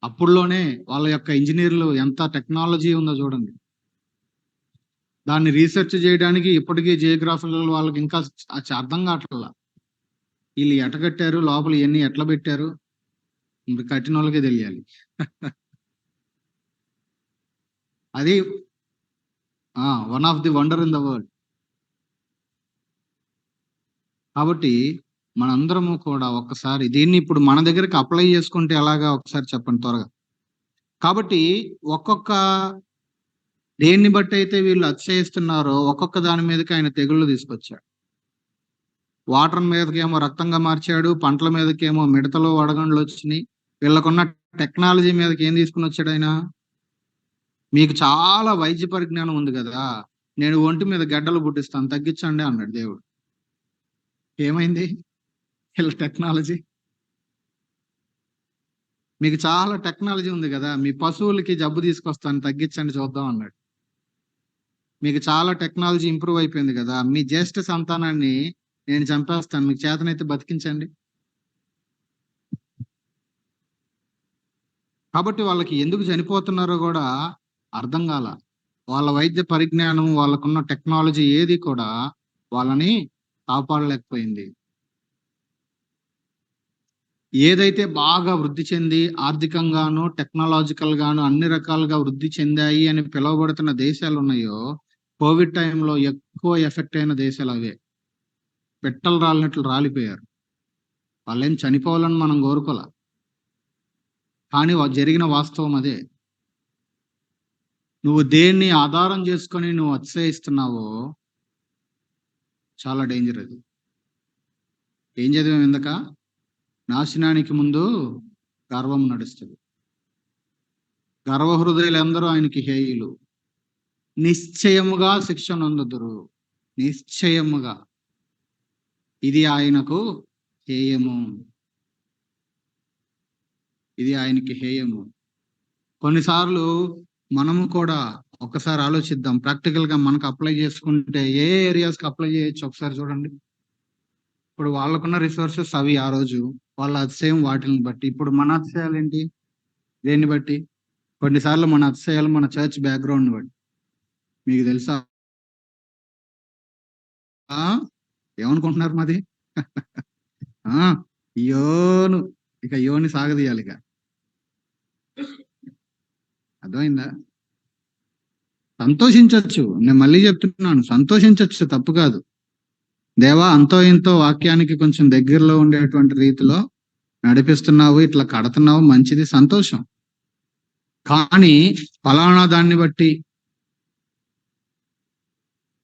అప్పుడులోనే వాళ్ళ యొక్క ఇంజనీర్లు ఎంత టెక్నాలజీ ఉందో చూడండి. దాన్ని రీసెర్చ్ చేయడానికి ఇప్పటికీ జియోగ్రాఫికల్ వాళ్ళకి ఇంకా అర్థం కావట్లా. వీళ్ళు ఎట కట్టారు, లోపల ఇవన్నీ ఎట్లా పెట్టారు, ఇంకా కట్టిన వాళ్ళకే తెలియాలి. అది one of the wonder in the world. కాబట్టి మనందరము కూడా ఒక్కసారి దీన్ని ఇప్పుడు మన దగ్గరికి అప్లై చేసుకుంటే ఎలాగా ఒకసారి చెప్పండి త్వరగా. కాబట్టి ఒక్కొక్క దేన్ని బట్టి అయితే వీళ్ళు అతిశయిస్తున్నారో ఒక్కొక్క దాని మీదకి ఆయన తెగుళ్ళు తీసుకొచ్చాడు. వాటర్ మీదకేమో రక్తంగా మార్చాడు, పంటల మీదకేమో మిడతలు వడగండ్లు వచ్చినాయి. వీళ్ళకున్న టెక్నాలజీ మీదకి ఏం తీసుకుని వచ్చాడు ఆయన? మీకు చాలా వైద్య పరిజ్ఞానం ఉంది కదా, నేను ఒంటి మీద గడ్డలు పుట్టిస్తాను తగ్గించండి అన్నాడు దేవుడు. ఏమైంది వీళ్ళ టెక్నాలజీ? మీకు చాలా టెక్నాలజీ ఉంది కదా, మీ పశువులకి జబ్బు తీసుకొస్తాను తగ్గించండి చూద్దాం అన్నాడు. మీకు చాలా టెక్నాలజీ ఇంప్రూవ్ అయిపోయింది కదా, మీ జ్యేష్ఠ సంతానాన్ని నేను చంపేస్తాను, మీకు చేతనైతే బతికించండి. కాబట్టి వాళ్ళకి ఎందుకు చనిపోతున్నారో కూడా అర్థం కాల. వాళ్ళ వైద్య పరిజ్ఞానం, వాళ్ళకున్న టెక్నాలజీ ఏది కూడా వాళ్ళని కాపాడలేకపోయింది. ఏదైతే బాగా వృద్ధి చెంది ఆర్థికంగాను టెక్నాలజికల్ గాను అన్ని రకాలుగా వృద్ధి చెందాయి అని పిలువబడుతున్న దేశాలు ఉన్నాయో, కోవిడ్ టైంలో ఎక్కువ ఎఫెక్ట్ అయిన దేశాలు అవే. పెట్టలు రాలినట్లు రాలిపోయారు. వాళ్ళేం చనిపోవాలని మనం కోరుకోలే, కానీ జరిగిన వాస్తవం అదే. నువ్వు దేన్ని ఆధారం చేసుకొని నువ్వు అతిశయిస్తున్నావో చాలా డేంజర్ అది. ఏం చదివాం ఇందాక? నాశనానికి ముందు గర్వం నడుస్తుంది. గర్వ హృదయులందరూ ఆయనకి హేయులు, నిశ్చయముగా శిక్ష నొందుదురు. నిశ్చయముగా ఇది ఆయనకు హేయము, ఇది ఆయనకి హేయము. కొన్నిసార్లు మనము కూడా ఒకసారి ఆలోచిద్దాం, ప్రాక్టికల్ గా మనకు అప్లై చేసుకుంటే ఏ ఏరియాస్ కి అప్లై చేయొచ్చు ఒకసారి చూడండి. ఇప్పుడు వాళ్ళకున్న రిసోర్సెస్ అవి, ఆ రోజు వాళ్ళ అతిశయం వాటిని బట్టి. ఇప్పుడు మన అతిశయాలు ఏంటి? దేన్ని బట్టి? కొన్నిసార్లు మన అతిశయాలు మన చర్చ్ బ్యాక్గ్రౌండ్ బట్టి. మీకు తెలుసా? ఏమనుకుంటున్నారు మాది? యోను, ఇక యోని సాగదీయాలి. ఇక అర్థమైందా? సంతోషించవచ్చు, నేను మళ్ళీ చెప్తున్నాను, సంతోషించవచ్చు, తప్పు కాదు. దేవా అంతో ఇంతో వాక్యానికి కొంచెం దగ్గరలో ఉండేటువంటి రీతిలో నడిపిస్తున్నావు, ఇట్లా కడుతున్నావు, మంచిది, సంతోషం. కానీ ఫలానా దాన్ని బట్టి,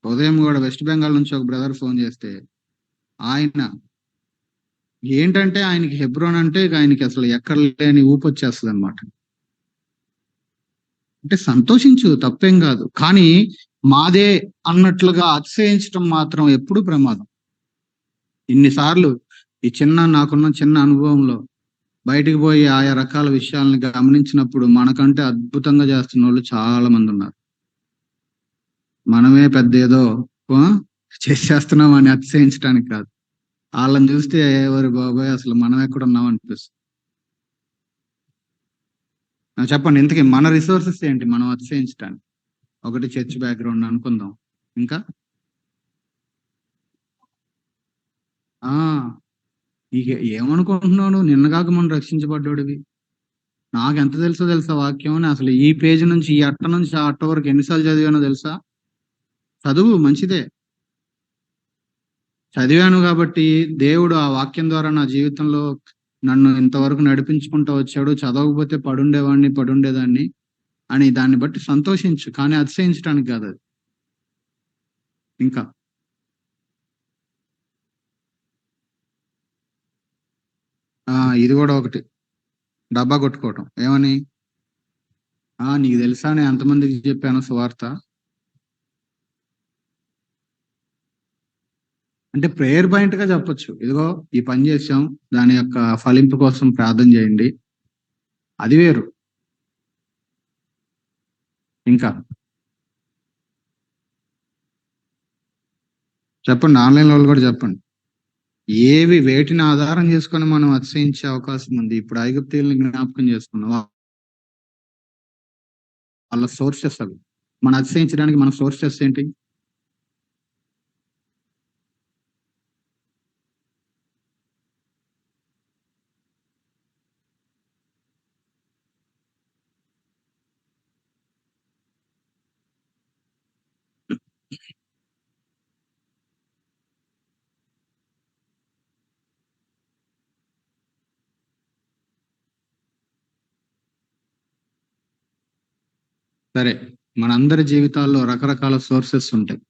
ఉదయం కూడా వెస్ట్ బెంగాల్ నుంచి ఒక బ్రదర్ ఫోన్ చేస్తే, ఆయన ఏంటంటే ఆయనకి హెబ్రోన్ అంటే ఆయనకి అసలు ఎక్కడ లేని ఊపు వచ్చేస్తుంది అనమాట. అంటే సంతోషించు, తప్పేం కాదు, కానీ మాదే అన్నట్లుగా అతిశయించడం మాత్రం ఎప్పుడు ప్రమాదం. ఇన్నిసార్లు నాకున్న చిన్న అనుభవంలో బయటికి పోయి ఆయా రకాల విషయాలను గమనించినప్పుడు మనకంటే అద్భుతంగా చేస్తున్న వాళ్ళు చాలా మంది ఉన్నారు. మనమే పెద్ద ఏదో చేసేస్తున్నాం అని అతిశయించడానికి కాదు, వాళ్ళని చూస్తే ఎవరి బాబాయ్ అసలు మనం ఎక్కడ ఉన్నాం అనిపిస్తుంది. చెప్పండి, ఇంతకీ మన రిసోర్సెస్ ఏంటి మనం అతిశయించడానికి? ఒకటి చర్చ్ బ్యాక్గ్రౌండ్ అనుకుందాం, ఇంకా ఇక ఏమనుకుంటున్నావు? నిన్నగాక మనం రక్షించబడ్డాడివి. నాకు ఎంత తెలుసా వాక్యం అని. అసలు ఈ పేజీ నుంచి ఈ అట్ట నుంచి ఆ అట్ట వరకు ఎన్నిసార్లు చదివానో తెలుసా? చదువు, మంచిదే, చదివాను కాబట్టి దేవుడు ఆ వాక్యం ద్వారా నా జీవితంలో నన్ను ఇంతవరకు నడిపించుకుంటూ వచ్చాడు. చదవకపోతే పడుండేదాన్ని అని దాన్ని బట్టి సంతోషించు, కానీ అతిశయించడానికి కాదు అది. ఇంకా ఇది కూడా ఒకటి, డబ్బా కొట్టుకోవటం. ఏమని? నీకు తెలుసా నేను ఎంతమందికి చెప్పాను సువార్త అంటే ప్రేయర్ పాయింట్ గా చెప్పొచ్చు. ఇదిగో ఈ పని చేసాం, దాని యొక్క ఫలింపు కోసం ప్రార్థన చేయండి, అది వేరు. ఇంకా చెప్పండి, ఆన్లైన్ వాళ్ళు కూడా చెప్పండి. వేటిని ఆధారం చేసుకొని మనం అతిశయించే అవకాశం ఉంది? ఇప్పుడు ఐగుప్తీయుల్ని జ్ఞాపకం చేసుకున్నాం, వాళ్ళ సోర్సెస్ అవి. మనం అతిశయించడానికి మన సోర్సెస్ ఏంటి? సరే, మనందరి జీవితాల్లో రకరకాల సోర్సెస్ ఉంటాయి.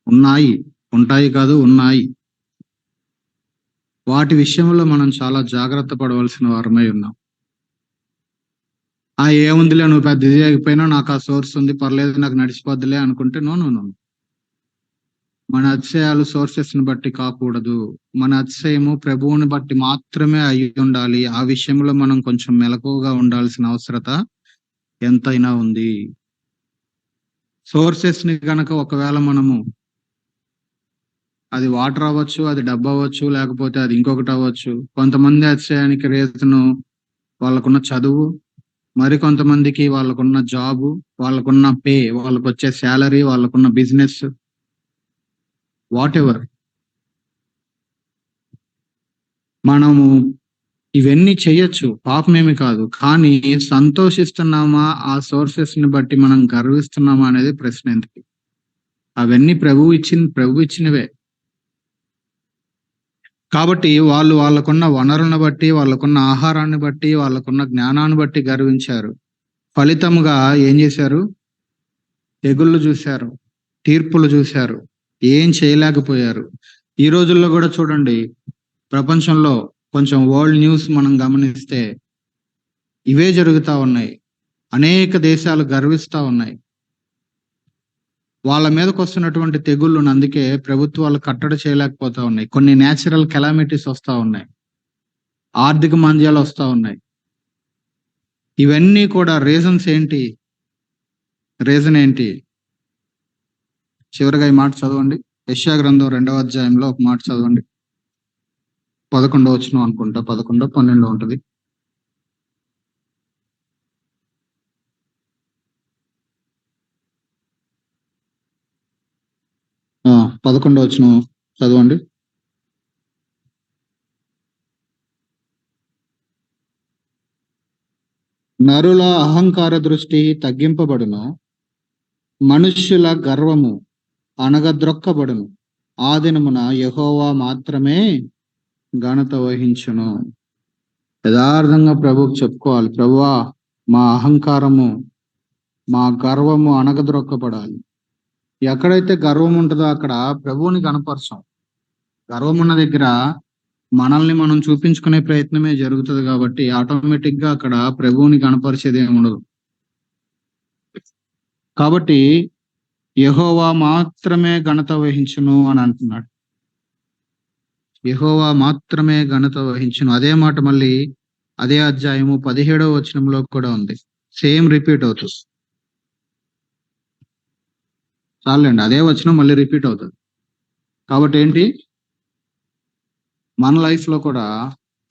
ఉన్నాయి, ఉంటాయి కాదు, ఉన్నాయి. వాటి విషయంలో మనం చాలా జాగ్రత్త పడవలసిన వారమై ఉన్నాం. ఏముందిలే, నువ్వు పెద్ద ఇది అయిపోయినా నాకు ఆ సోర్స్ ఉంది, పర్లేదు, నాకు నడిచిపోద్దులే అనుకుంటే నో నో నో. మన అతిశయాలు సోర్సెస్ ని బట్టి కాకూడదు. మన అతిశయము ప్రభువుని బట్టి మాత్రమే అయి ఉండాలి. ఆ విషయంలో మనం కొంచెం మెలకువగా ఉండాల్సిన అవసరత ఎంతైనా ఉంది. సోర్సెస్ ని కనుక ఒకవేళ మనము, అది వాటర్ అవ్వచ్చు, అది డబ్బు అవ్వచ్చు, లేకపోతే అది ఇంకొకటి అవ్వచ్చు. కొంతమంది అతిశయానికి రీజను వాళ్ళకున్న చదువు, మరి కొంతమందికి వాళ్ళకున్న జాబు, వాళ్ళకున్న పే, వాళ్ళకు వచ్చే శాలరీ, వాళ్ళకున్న బిజినెస్, వాట్ ఎవర్. మనము ఇవన్నీ చెయ్యొచ్చు, పాపమేమి కాదు. కానీ సంతోషిస్తున్నామా ఆ సోర్సెస్ ని బట్టి మనం గర్విస్తున్నామా అనేది ప్రశ్న. ఎందుకు? అవన్నీ ప్రభు ఇచ్చినవే. కాబట్టి వాళ్ళకున్న వనరులను బట్టి, వాళ్ళకున్న ఆహారాన్ని బట్టి, వాళ్ళకున్న జ్ఞానాన్ని బట్టి గర్వించారు. ఫలితముగా ఏం చేశారు? తెగుళ్ళు చూశారు, తీర్పులు చూశారు, ఏం చేయలేకపోయారు. ఈ రోజుల్లో కూడా చూడండి, ప్రపంచంలో కొంచెం వరల్డ్ న్యూస్ మనం గమనిస్తే ఇవే జరుగుతా ఉన్నాయి. అనేక దేశాలు గర్విస్తా ఉన్నాయి. వాళ్ళ మీదకి వస్తున్నటువంటి తెగుళ్ళను అందుకే ప్రభుత్వాలు కట్టడి చేయలేకపోతా ఉన్నాయి. కొన్ని న్యాచురల్ కెలామిటీస్ వస్తా ఉన్నాయి, ఆర్థిక మాంద్యాలు వస్తా ఉన్నాయి. ఇవన్నీ కూడా రీజన్స్ ఏంటి? రీజన్ ఏంటి? చివరిగా ఈ మాట చదవండి. యెషయా గ్రంథం 2వ అధ్యాయంలో ఒక మాట చదవండి. 11వ వచనం అనుకుంటా, 11, 12 ఉంటది. ఆ 11వ వచనం చదవండి. నరుల అహంకార దృష్టి తగ్గింపబడును, మనుష్యుల గర్వము అణగద్రొక్కబడును. ఆ దినమున యెహోవా మాత్రమే ఘనత వహించును. యథార్థంగా ప్రభువుకు చెప్పుకోవాలి, ప్రభువా, మా అహంకారము, మా గర్వము అణగద్రొక్కబడాలి. ఎక్కడైతే గర్వం ఉంటుందో అక్కడ ప్రభువుని కనపరచం. గర్వం ఉన్న దగ్గర మనల్ని మనం చూపించుకునే ప్రయత్నమే జరుగుతుంది. కాబట్టి ఆటోమేటిక్ గా అక్కడ ప్రభువుని కనపరిచేది ఏమి ఉండదు. కాబట్టి యెహోవా మాత్రమే ఘనత వహించును అని అంటున్నాడు. యెహోవా మాత్రమే ఘనత వహించును. అదే మాట మళ్ళీ అదే అధ్యాయము 17వ వచనంలో కూడా ఉంది. సేమ్ రిపీట్ అవుతుంది. చాలండి, అదే వచనం మళ్ళీ రిపీట్ అవుతుంది. కాబట్టి ఏంటి? మన లైఫ్ లో కూడా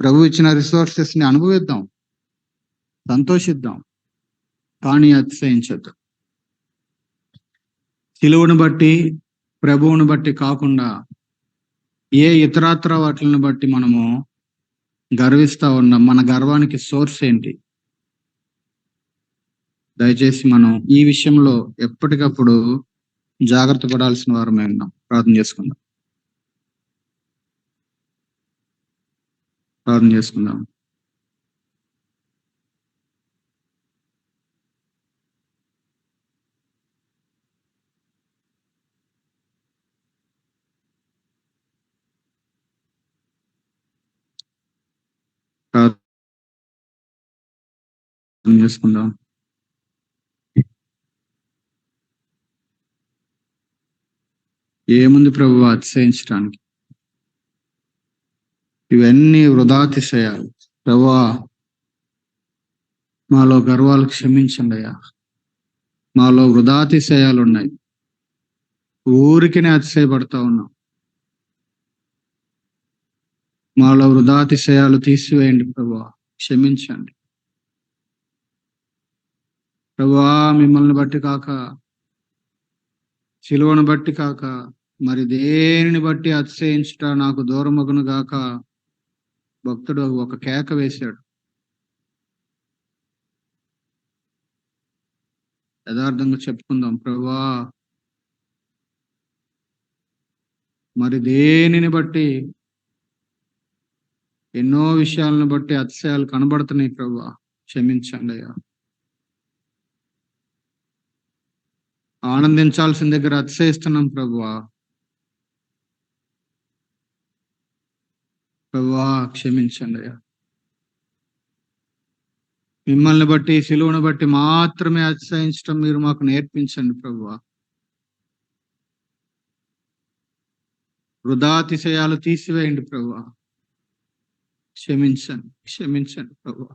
ప్రభు ఇచ్చిన రిసోర్సెస్ ని అనుభవిద్దాం, సంతోషిద్దాం, కానీ అతిశయించద్దు. సిలువను బట్టి, ప్రభువును బట్టి కాకుండా ఏ ఇతరాత్ర వాటిని బట్టి మనము గర్విస్తా ఉన్నాం. మన గర్వానికి సోర్స్ ఏంటి? దయచేసి మనం ఈ విషయంలో ఎప్పటికప్పుడు జాగ్రత్త పడాల్సిన వారమే ఉన్నాం. ప్రార్థన చేసుకుందాం. ప్రార్థన చేసుకుందాం. ప్రార్థన చేసుకుందాం. ఏముంది ప్రభు అతిశయించడానికి? ఇవన్నీ వృధాతిశయాలు. ప్రభువా, మాలో గర్వాలు క్షమించండి అయ్యా. మాలో వృధాతిశయాలు ఉన్నాయి. ఊరికినే అతిశయపడతా ఉన్నాం. మాలో వృధాతిశయాలు తీసివేయండి ప్రభువా, క్షమించండి ప్రభువా. మిమ్మల్ని బట్టి కాక, సిలువను బట్టి కాక, మరి దేనిని బట్టి అతిశయించుట నాకు దూరమగును గాక. భక్తుడు ఒక కేక వేశాడు. యథార్థంగా చెప్పుకుందాం, ప్రభువా మరి దేనిని బట్టి, ఎన్నో విషయాలను బట్టి అతిశయాలు కనబడుతున్నాయి ప్రభువా, క్షమించండి అయ్యా. ఆనందించాల్సిన దగ్గర అతిశయిస్తున్నాం ప్రభువా. ప్రభువా క్షమించండి అయ్యా. మిమ్మల్ని బట్టి, సిలువను బట్టి మాత్రమే అతిశయించడం మీరు మాకు నేర్పించండి ప్రభువా. వృధాతిశయాలు తీసివేయండి ప్రభువా, క్షమించండి, క్షమించండి ప్రభువా.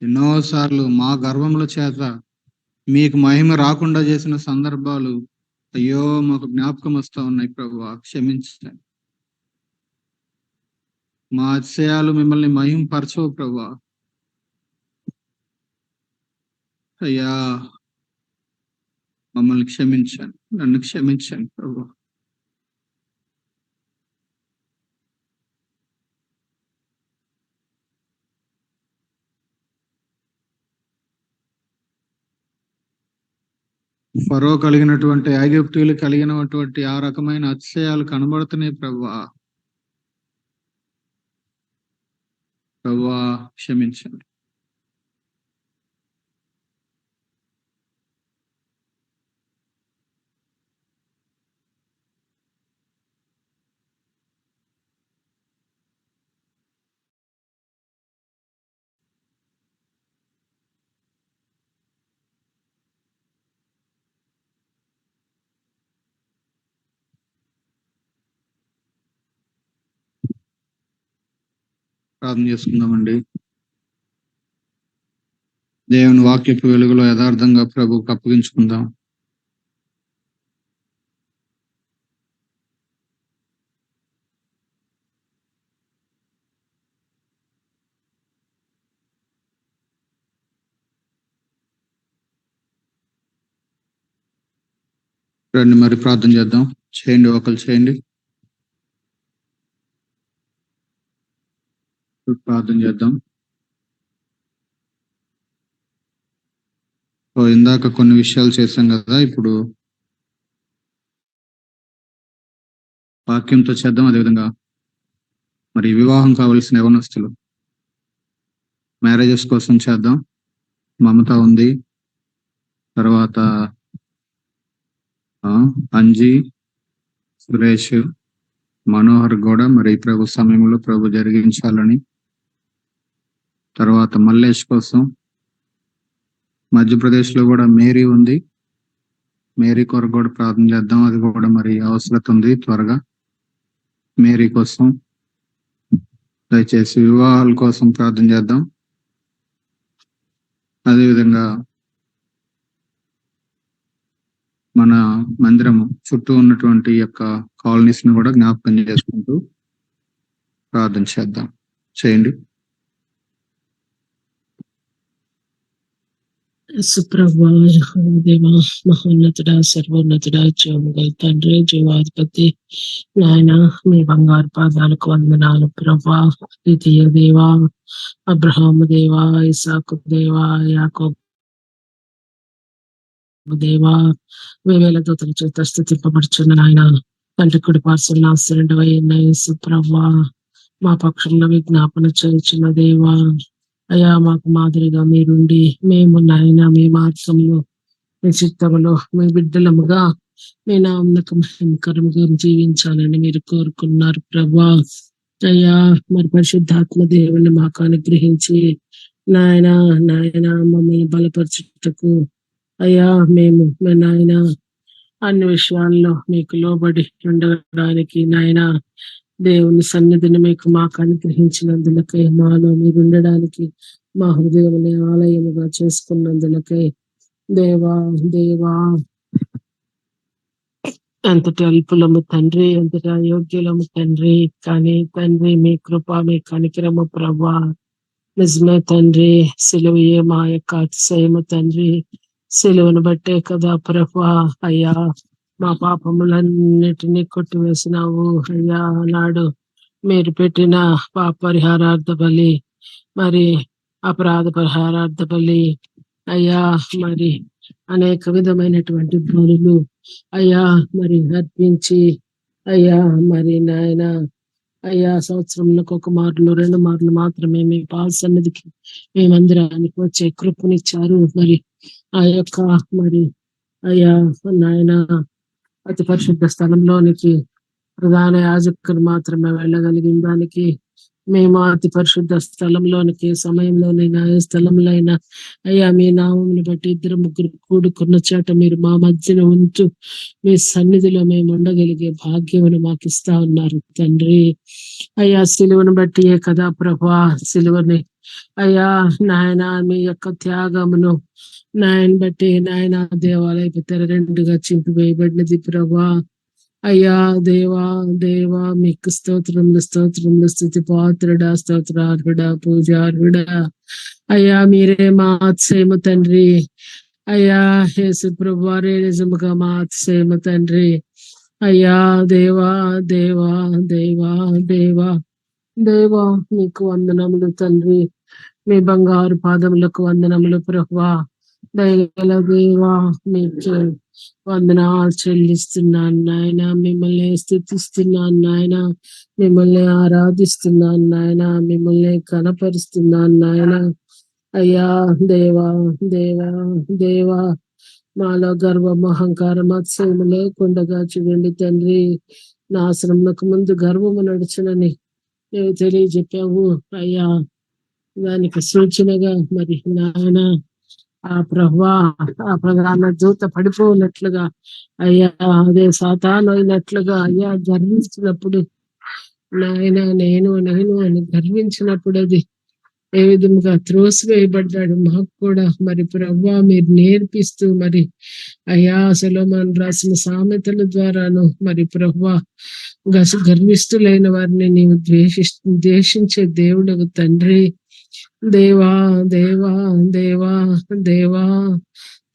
ఎన్నోసార్లు మా గర్వముల చేత మీకు మహిమ రాకుండా చేసిన సందర్భాలు అయ్యో మాకు జ్ఞాపకం వస్తా ఉన్నాయి ప్రభువా, క్షమించండి. మా అతిశయాలు మిమ్మల్ని మహింపరచవు ప్రభువా. అయ్యా మమ్మల్ని క్షమించండి, నన్ను క్షమించండి ప్రభువా. ఫరో కలిగినటువంటి, ఐగుప్తీయులు కలిగినటువంటి ఆ రకమైన అతిశయాలు కనబడుతున్నాయి ప్రభువా. ప్రభువా క్షమించండి. ప్రార్థన చేసుకుందామండి. దేవుని వాక్యపు వెలుగులో యథార్థంగా ప్రభువుకు అప్పగించుకుందాం. రండి మరి ప్రార్థన చేద్దాం. చేయండి, ఒకరు చేయండి, ప్రార్థన చేద్దాం. ఇందాక కొన్ని విషయాలు చేశాం కదా, ఇప్పుడు వాక్యంతో చేద్దాం. అదేవిధంగా మరి వివాహం కావలసిన యవనస్తులు మ్యారేజెస్ కోసం చేద్దాం. మమత ఉంది, తర్వాత అంజీ, సురేష్, మనోహర్ కూడా మరి ప్రభు సమయంలో ప్రభు జరిగించాలని. తర్వాత మల్లేష్ కోసం, మధ్యప్రదేశ్ లో కూడా మేరీ ఉంది, మేరీ కొరకు కూడా ప్రార్థన చేద్దాం. అది కూడా మరి అవసరం ఉంది త్వరగా. మేరీ కోసం దయచేసి వివాహాల కోసం ప్రార్థన చేద్దాం. అదేవిధంగా మన మందిరము చుట్టూ ఉన్నటువంటి యొక్క కాలనీస్ ని కూడా జ్ఞాపకం చేసుకుంటూ ప్రార్థన చేద్దాం. చేయండి. సుప్రభా, దేవా, మహోన్నతుడా, సర్వోన్నతుడా, జీవముగల తండ్రి, జీవాధిపతి నాయన, మీ బంగారు పాదాలకు వందనాలు ప్రభా. ద్వితీయ దేవా, అబ్రహాము దేవా, ఇసాకు దేవా, యాకోబు దేవా, వేవేల దూతల చేత స్థుతింపబడుచున్న నాయన, తండ్రి కుడి పార్శ్వంలో ఆశ్రయుడవైన యేసు ప్రభా, మా పక్షంలో విజ్ఞాపన చేయుచున్న దేవా, అయ్యా మాకు మాదిరిగా మీరుండి మేము నాయన మీ మార్గంలో, మీ చిత్తములో, మీ బిడ్డలముగా మీ నామకు మహిమకరంగా జీవించాలని మీరు కోరుకున్నారు ప్రభా. అయ్యా మరి పరిశుద్ధాత్మ దేవుని మాకు అనుగ్రహించి నాయన నాయన మమ్మల్ని బలపరచుటకు అయ్యా మేము మీ నాయన అన్ని విషయాల్లో మీకు లోబడి ఉండడానికి నాయన దేవుని సన్నిధిని మీకు మాకు అనుగ్రహించినందులకై మాలో మీరు ఉండడానికి మా హృదయముని ఆలయముగా చేసుకున్నందులకై దేవా దేవా ఎంతటి అల్పులము తండ్రి, ఎంతటి అయోగ్యులము తండ్రి, కానీ తండ్రి మీ కృప మీ కనికరము ప్రభా నిజమే తండ్రి. సిలువయే మా యొక్క అతిశయము తండ్రి, సిలువను బట్టే కదా ప్రభా అయ్యా మా పాపములన్నిటినీ కొట్టివేసినావు అయ్యా. నాడు మీరు పెట్టిన పాప పరిహారార్థ బలి, మరి అపరాధ పరిహారార్థ బలి అయ్యా, మరి అనేక విధమైనటువంటి బలులు అయ్యా మరి అర్పించి అయ్యా మరి నాయన అయ్యా సంవత్సరంలో ఒక మార్లు 2 మార్లు మాత్రమే మీ పాద సన్నిధికి మేమందరానికి వచ్చే కృపనిచ్చారు. మరి ఆ యొక్క మరి అయ్యా నాయన అతి పరిశుద్ధ స్థలంలోనికి ప్రధాన యాజకులు మాత్రమే వెళ్ళగలిగిన దానికి మేము అతి పరిశుద్ధ స్థలంలోనికి సమయంలోనైనా ఏ స్థలంలో అయినా అయ్యా మీ నామమును బట్టి 2-3 కూడుకున్న చోట మీరు మా మధ్యన ఉంటూ మీ సన్నిధిలో మేము ఉండగలిగే భాగ్యమును మాకు ఇస్తా ఉన్నారు తండ్రి. అయ్యా సిలువను బట్టి కదా ప్రభా, సిలువని అయ్యా నాయన మీ యొక్క త్యాగమును నాయన బట్టి నాయన దేవాలయపు తెర 2గా చింపివేయబడినది ప్రభా. అయ్యా దేవా దేవా మీకు స్తోత్రములు స్తోత్రములు, స్తుతి పాత్రుడా, స్తోత్రార్హుడా, పూజార్హుడా అయ్యా. మీరే మా అతిశయము తండ్రి అయ్యా. యేసు ప్రభువారే నిజముగా మా అతిశయము తండ్రి అయ్యా. దేవా దేవా దేవా దేవా దేవా మీకు వందనములు తండ్రి, మీ బంగారు పాదములకు వందనములు ప్రభువా. దయగల దేవా మీకు వందనాలు చెల్లిస్తున్నాను నాయన, మిమ్మల్ని స్తుతిస్తున్నాను నాయన, మిమ్మల్ని ఆరాధిస్తున్నాను నాయన, మిమ్మల్ని కనపరుస్తున్నాను నాయన అయ్యా. దేవా దేవా దేవా మాలో గర్వం అహంకారం అతిశయము లేకుండా చూడండి తండ్రి. నాశనమునకు ముందు గర్వము నడుచునని నువ్వు తెలియజెప్పావు అయ్యా. దానికి సూచనగా మరి నాయన ఆ ప్రభువా ఆ ప్రధాన దూత పడిపోయినట్లుగా అయ్యా, అదే సాతాను అయినట్లుగా అయ్యా గర్వించినప్పుడు నాయన నేను నేను అని గర్వించినప్పుడు అది ఏ విధముగా త్రోసివేయబడ్డాడు మాకు కూడా మరి ప్రభువా మీరు నేర్పిస్తూ మరి అయ్యా సొలొమోను రాసిన సామెతల ద్వారాను మరి ప్రభువా గర్విష్ఠులైన వారిని నీవు ద్వేషించే దేవుడు తండ్రి. దేవా దేవా దేవా దేవా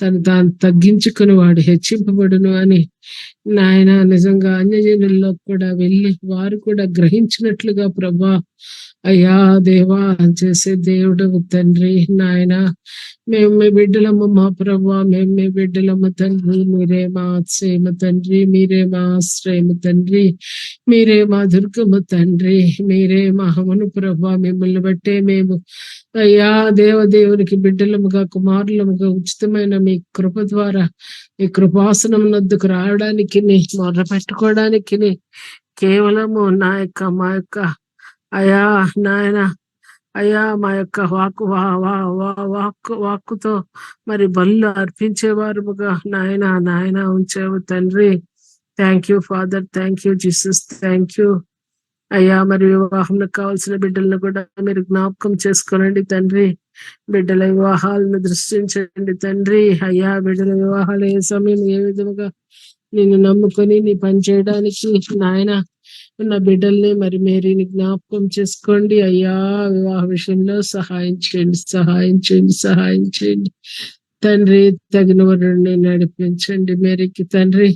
తను తాను తగ్గించుకుని వాడు హెచ్చింపబడును అని నాయన నిజంగా అన్యజనుల్లో కూడా వెళ్ళి వారు కూడా గ్రహించినట్లుగా ప్రభా అయ్యా దేవా చేసే దేవుడు తండ్రి నాయన. మేము మీ బిడ్డలమ్మ మా ప్రభా, మేము మీ బిడ్డలమ్మ తండ్రి. మీరే మా ఆశ్రయము తండ్రి, మీరే మా ఆశ్రయము తండ్రి, మీరే మా దుర్గము తండ్రి, మీరే మా హమును ప్రభా. మిమ్మల్ని బట్టే మేము అయ్యా దేవదేవునికి బిడ్డలముగా కుమారులముగా ఉచితమైన మీ కృప ద్వారా మీ కృపాసనం నద్దుకు రావడానికి మొర్ర పెట్టుకోవడానికి కేవలము నా యొక్క మా యొక్క అయ్యా నాయన అయ్యా మా యొక్క వాక్కుతో మరి బలు అర్పించేవారుగా నాయన నాయన ఉంచావు తండ్రి. Thank you father, thank you Jesus, thank you అయ్యా. మరి వివాహంలో కావాల్సిన బిడ్డలను కూడా మీరు జ్ఞాపకం చేసుకోనండి తండ్రి. బిడ్డల వివాహాలను దృష్టించండి తండ్రి అయ్యా. బిడ్డల వివాహాలు ఏ సమయం ఏ విధముగా నిన్ను నమ్ముకొని నీ పని చేయడానికి నాయన ఉన్న బిడ్డల్ని మరి మేరీని జ్ఞాపకం చేసుకోండి అయ్యా. వివాహ విషయంలో సహాయం చేయండి, సహాయం చేయండి, సహాయం చేయండి తండ్రి. తగిన వరుణ్ణి నడిపించండి మేరీకి తండ్రి.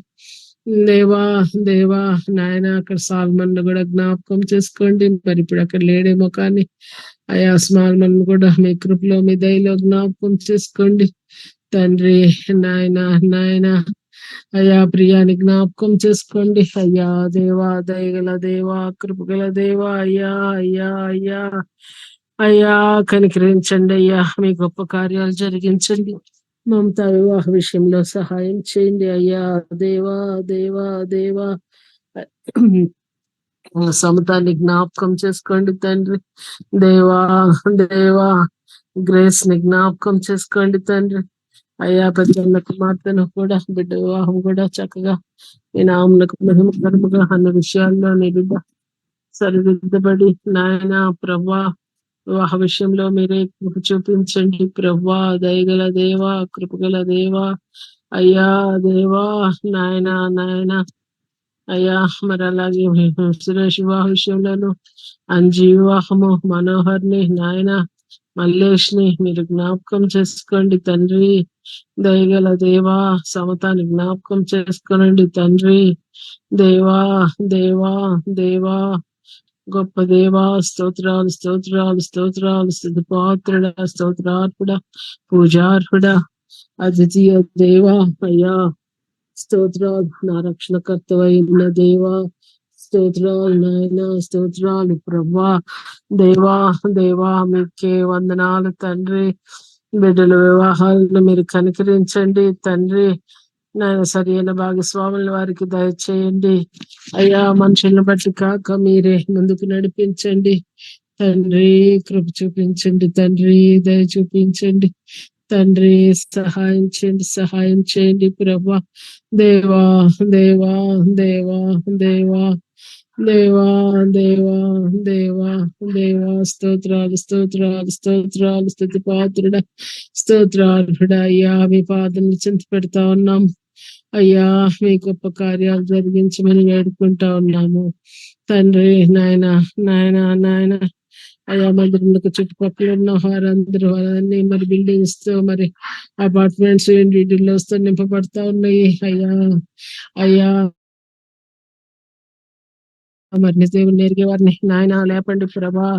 దేవా దేవా నాయన అక్కడ సాల్మన్ కూడా జ్ఞాపకం చేసుకోండి. మరి ఇప్పుడు అక్కడ లేడేమో కానీ అయ్యా సాల్మన్ కూడా మీ కృపలో మీ దయలో జ్ఞాపకం చేసుకోండి తండ్రి నాయన నాయన అయ్యా. ప్రియాని జ్ఞాపకం చేసుకోండి అయ్యా. దేవా దయగల దేవా కృపగల దేవా అయ్యా అయ్యా అయ్యా అయ్యా కనికరించండి అయ్యా. మీ గొప్ప కార్యాలు జరిగించండి మమతా వివాహ విషయంలో సహాయం చేయండి అయ్యా. దేవా దేవా దేవా సమతాన్ని జ్ఞాపకం చేసుకోండి తండ్రి. దేవా దేవా గ్రేస్ ని జ్ఞాపకం చేసుకోండి తండ్రి. అయ్యా పెద్దన్న కుమార్తెను కూడా బిడ్డ వివాహం కూడా చక్కగా ఈ నామునకు మహిమకరముగా అన్న విషయాల్లో నీ బిడ్డ సరిదిద్దబడి నాయన ప్రభా వివాహ విషయంలో మీరే కృప చూపించండి ప్రభా. దయగల దేవా, కృపగల దేవా, అయ్యా దేవా, నాయన నాయన అయ్యా. మరి అలాగే సురేష్ వివాహ విషయంలోను అంజీ వివాహము, మనోహర్ ని నాయన మల్లేష్ ని మీరు జ్ఞాపకం చేసుకోండి తండ్రి. దయగల దేవా, సమతాన్ని జ్ఞాపకం చేసుకోనండి తండ్రి. దేవా దేవా దేవా గొప్ప దేవా, స్తోత్రాలు స్తోత్రాలు స్తోత్రాలు. స్థుతి పాత్రుడా, స్తోత్రార్పుడా, పూజార్హుడా, అద్వితీయ దేవా అయ్యా. స్తోత్రాలు నా రక్షణకర్త అయిన దేవా. స్తోత్రాలు నాయన, స్తోత్రాలు ప్రభా. దేవా దేవా మీకే వందనాలు తండ్రి. బిడ్డల వివాహాలను మీరు కనికరించండి తండ్రి. నాయన సరైన భాగస్వాముల వారికి దయచేయండి అయ్యా. మనుషులను బట్టి కాక మీరే ముందుకు నడిపించండి తండ్రి. కృప చూపించండి తండ్రి, దయ చూపించండి తండ్రి. సహాయం చేయండి, సహాయం చేయండి ప్రభా. దేవా దేవా దేవా దేవా దేవా దేవా దేవా దేవా. స్తోత్రాలు స్తోత్రాలు స్తోత్రాలు. స్థుతి పాత్రుడ, స్తోత్రార్హుడా అయ్యా. మీ పాదం చింత పెడతా ఉన్నాం అయ్యా. మీ గొప్ప కార్యాలు జరిగించమని వేడుకుంటా ఉన్నాము తండ్రి. నాయన నాయన నాయన అయ్యా. మందిరంలో చుట్టుపక్కల ఉన్న వారందరూ వాళ్ళని మరి బిల్డింగ్స్ తో మరి అపార్ట్మెంట్స్ ఇండివిజువల్స్ తో నింపబడతా ఉన్నాయి అయ్యా. అయ్యా మరి నిజం ఎరిగే వారిని నాయన లేపండి ప్రభా.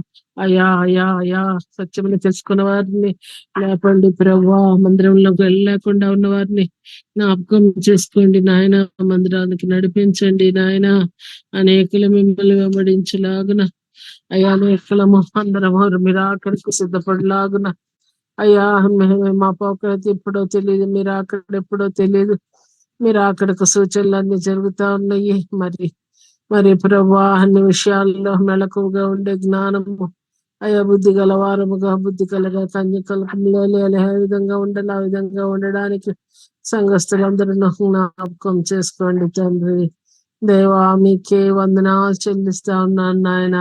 అయ్యా అయ్యా అయ్యా. సత్యముని తెలుసుకున్న వారిని లేపండి ప్రభా. మందిరంలోకి వెళ్ళలేకుండా ఉన్న వారిని జ్ఞాపకం చేసుకోండి నాయన. మందిరానికి నడిపించండి నాయన. అనేకులు మిమ్మల్ని వెంబడించలాగున అయ్యా. అనేకులము అందరము మీరు అక్కడికి సిద్ధపడలాగున అయ్యా. మా పోకైతే ఎప్పుడో తెలియదు, మీరు అక్కడ ఎప్పుడో తెలియదు. మీరు అక్కడికి సూచనలు అన్ని జరుగుతా ఉన్నాయి. మరి మరి ప్రభా అన్ని విషయాల్లో మెలకువగా ఉండే జ్ఞానము అయ్యా. బుద్ధి గలవారముగా, బుద్ధి కలగా కన్యకల్పంలో ఏ విధంగా ఉండాలి ఆ విధంగా ఉండడానికి సంఘస్థులందరూ జ్ఞాపకం చేసుకోండి తండ్రి. దేవా మీకే వందనాలు చెల్లిస్తా ఉన్నాను నాయన.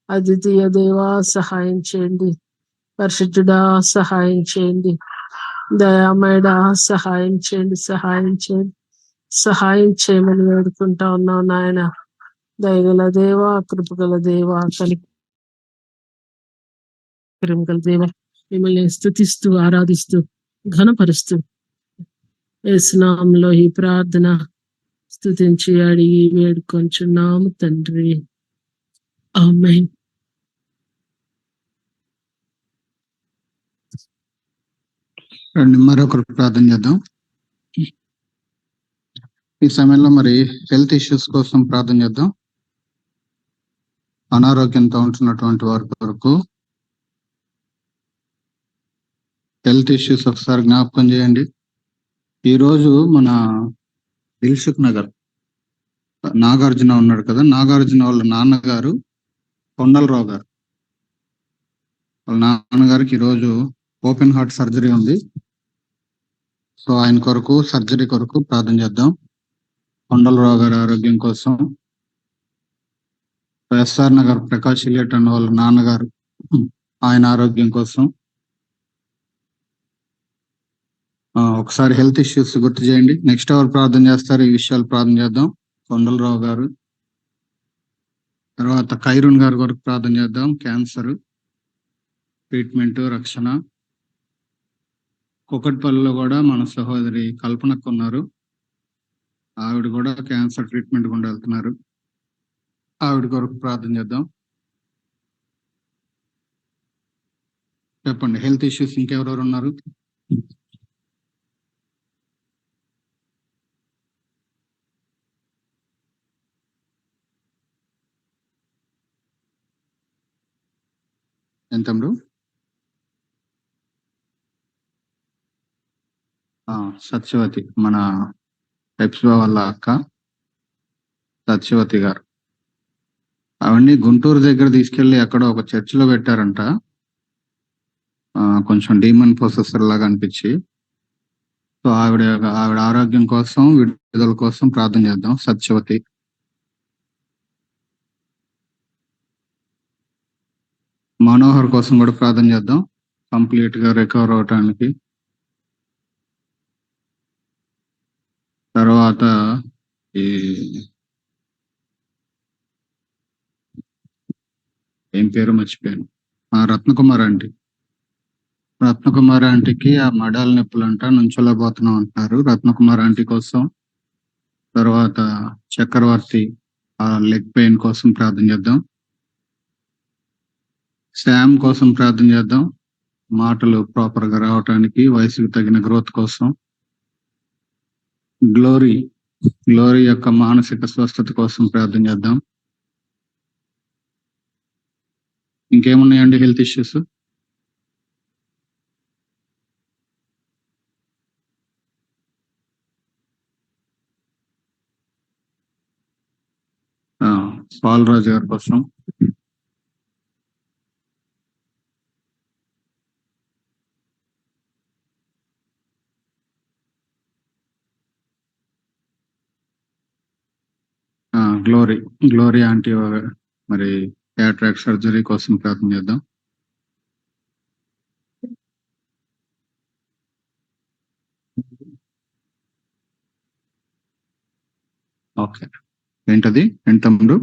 అద్వితీయ దేవా సహాయం చేయండి. పరిశుద్ధుడా సహాయం చేయండి. దయామయుడా సహాయం చేయండి, సహాయం చేయండి, సహాయం చేయమని వేడుకుంటా ఉన్నావు నాయన. దయగల దేవా, కృపగల దేవా, కనికరం దేవా, మిమ్మల్ని స్తుతిస్తూ ఆరాధిస్తూ ఘనపరుస్తూ యేసునామములో ఈ ప్రార్థన స్తుతించి అడిగి వేడుకొంచున్నాము తండ్రి. ఆమేన్. రండి మరొకరు ప్రార్థన చేద్దాం. ఈ సమయంలో మరి హెల్త్ ఇష్యూస్ కోసం ప్రార్థన చేద్దాం. అనారోగ్యంతో ఉంటున్నటువంటి వారి కొరకు హెల్త్ ఇష్యూస్ ఒకసారి జ్ఞాపకం చేయండి. ఈరోజు మన దిల్సుఖ్ నగర్ నాగార్జున ఉన్నాడు కదా, నాగార్జున వాళ్ళ నాన్నగారు కొండలరావు గారు, వాళ్ళ నాన్నగారికి ఈరోజు ఓపెన్ హార్ట్ సర్జరీ ఉంది. సో ఆయన కొరకు సర్జరీ కొరకు ప్రార్థన చేద్దాం. కొండలరావు గారి ఆరోగ్యం కోసం. ఎస్ఆర్ నగర్ ప్రకాష్ ఇలియట్ అన్న వాళ్ళ నాన్నగారు, ఆయన ఆరోగ్యం కోసం. ఒకసారి హెల్త్ ఇష్యూస్ గుర్తు చేయండి. నెక్స్ట్ ఎవరు ప్రార్థన చేస్తారు ఈ విషయాలు ప్రార్థన చేద్దాం. కొండలరావు గారు, తర్వాత ఖైరూన్ గారి కొరకు ప్రార్థన చేద్దాం. క్యాన్సర్ ట్రీట్మెంట్ రక్షణ. కుకట్పల్లిలో కూడా మన సహోదరి కల్పనకు ఉన్నారు, ఆవిడ కూడా క్యాన్సర్ ట్రీట్మెంట్ గుండా వెళ్తున్నారు. ఆవిడ కొరకు ప్రార్థన చేద్దాం. చెప్పండి హెల్త్ ఇష్యూస్ ఇంకెవరెవరు ఉన్నారు? ఎంత? సత్యవతి మన హెప్సిబా వాళ్ళ అక్క సత్యవతి గారు. అవన్నీ గుంటూరు దగ్గర తీసుకెళ్లి అక్కడ ఒక చర్చిలో పెట్టారంట. కొంచెం డీమన్ ప్రొసెసర్ లాగా అనిపించి. సో ఆవిడ ఆరోగ్యం కోసం, విడుదల కోసం ప్రార్థన చేద్దాం. సత్యవతి. మనోహర్ కోసం కూడా ప్రార్థన చేద్దాం, కంప్లీట్ గా రికవర్ అవటానికి. తర్వాత ఈ ఏం పేరు మర్చిపోయాను, రత్నకుమార్ ఆంటీకి ఆ మడాల నొప్పులు అంట, నుంచోలేకపోతున్నాం అంటున్నారు. రత్నకుమార్ ఆంటీ కోసం. తర్వాత చక్రవర్తి ఆ లెగ్ పెయిన్ కోసం ప్రార్థన చేద్దాం. శామ్ కోసం ప్రార్థన చేద్దాం, మాటలు ప్రాపర్ గా రావటానికి, వయసుకు తగిన గ్రోత్ కోసం. గ్లోరీ యొక్క మానసిక స్వస్థత కోసం ప్రార్థన చేద్దాం. ఇంకేమున్నాయండి హెల్త్ ఇష్యూస్? పాల్రాజు గారి కోసం. గ్లోరీ ఆంటీ మరి క్యాట్రాక్ట్ సర్జరీ కోసం ప్రార్థన చేద్దాం. ఓకే, ఏంటది? ఏంటి తమ్ముడు?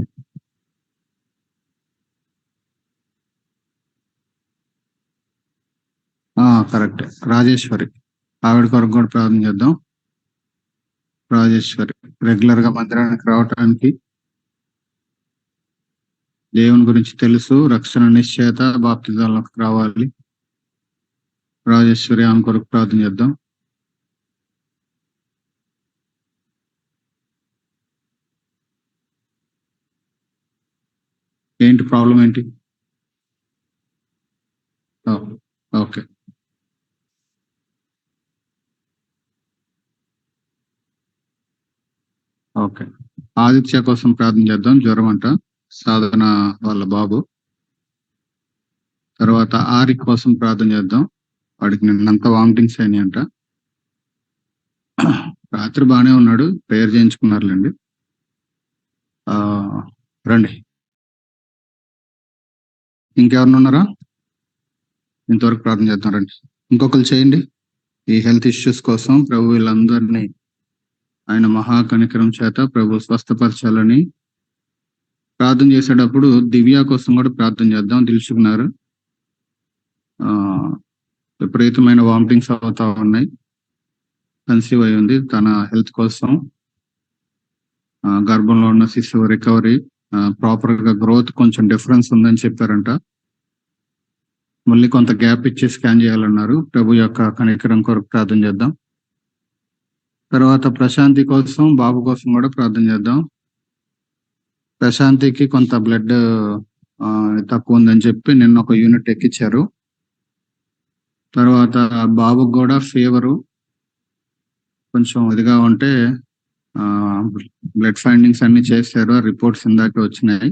కరెక్ట్, రాజేశ్వరి. ఆవిడ కొరకు కూడా ప్రార్థన చేద్దాం. రాజేశ్వరి రెగ్యులర్ గా మందిరానికి రావటానికి, దేవుని గురించి తెలుసు, రక్షణ నిశ్చయత, బాప్తిజాలకు రావాలి. రాజేశ్వరి ఆమె కొరకు ప్రార్థన చేద్దాం. ఏంటి ప్రాబ్లం ఏంటి? Okay, okay. ఆదిత్య కోసం ప్రార్థన చేద్దాం, జ్వరం అంట, సాధన వాళ్ళ బాబు. తర్వాత ఆరి కోసం ప్రార్థన చేద్దాం, వాడికి నిన్నంతా వామిటింగ్స్ అయినాయి అంట. రాత్రి బాగానే ఉన్నాడు, ప్రేయర్ చేయించుకున్నారులేండి. రండి, ఇంకెవరిని ఉన్నారా? ఇంతవరకు ప్రార్థన చేద్దాం, రండి. ఇంకొకరు చేయండి ఈ హెల్త్ ఇష్యూస్ కోసం. ప్రభు వీళ్ళందరినీ ఆయన మహాకనికరం చేత ప్రభు స్వస్థపరచాలని ప్రార్థన చేసేటప్పుడు దివ్య కోసం కూడా ప్రార్థన చేద్దాం. దిల్చుకున్నారు, విపరీతమైన వామిటింగ్స్ అవుతా ఉన్నాయి, కన్సీవ్ అయి ఉంది. తన హెల్త్ కోసం, గర్భంలో ఉన్న శిశువు రికవరీ, ప్రాపర్ గా గ్రోత్ కొంచెం డిఫరెన్స్ ఉందని చెప్పారంట. మళ్ళీ కొంత గ్యాప్ ఇచ్చి స్కాన్ చేయాలన్నారు. ప్రభు యొక్క కనికరం కొరకు ప్రార్థన చేద్దాం. తర్వాత ప్రశాంతి కోసం, బాబు కోసం కూడా ప్రార్థన చేద్దాం. ప్రశాంతికి కొంత బ్లడ్ తక్కువ ఉందని చెప్పి నిన్న ఒక యూనిట్ ఎక్కించారు. తర్వాత బాబుకు కూడా ఫీవరు కొంచెం ఇదిగా ఉంటే బ్లడ్ ఫైండింగ్స్ అన్ని చేశారు, రిపోర్ట్స్ ఇందాక వచ్చినాయి.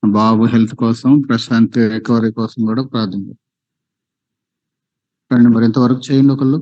బాబు హెల్త్ కోసం, ప్రశాంతి రికవరీ కోసం కూడా ప్రార్థన. మరి ఇంతవరకు చేయండి ఒకళ్ళు.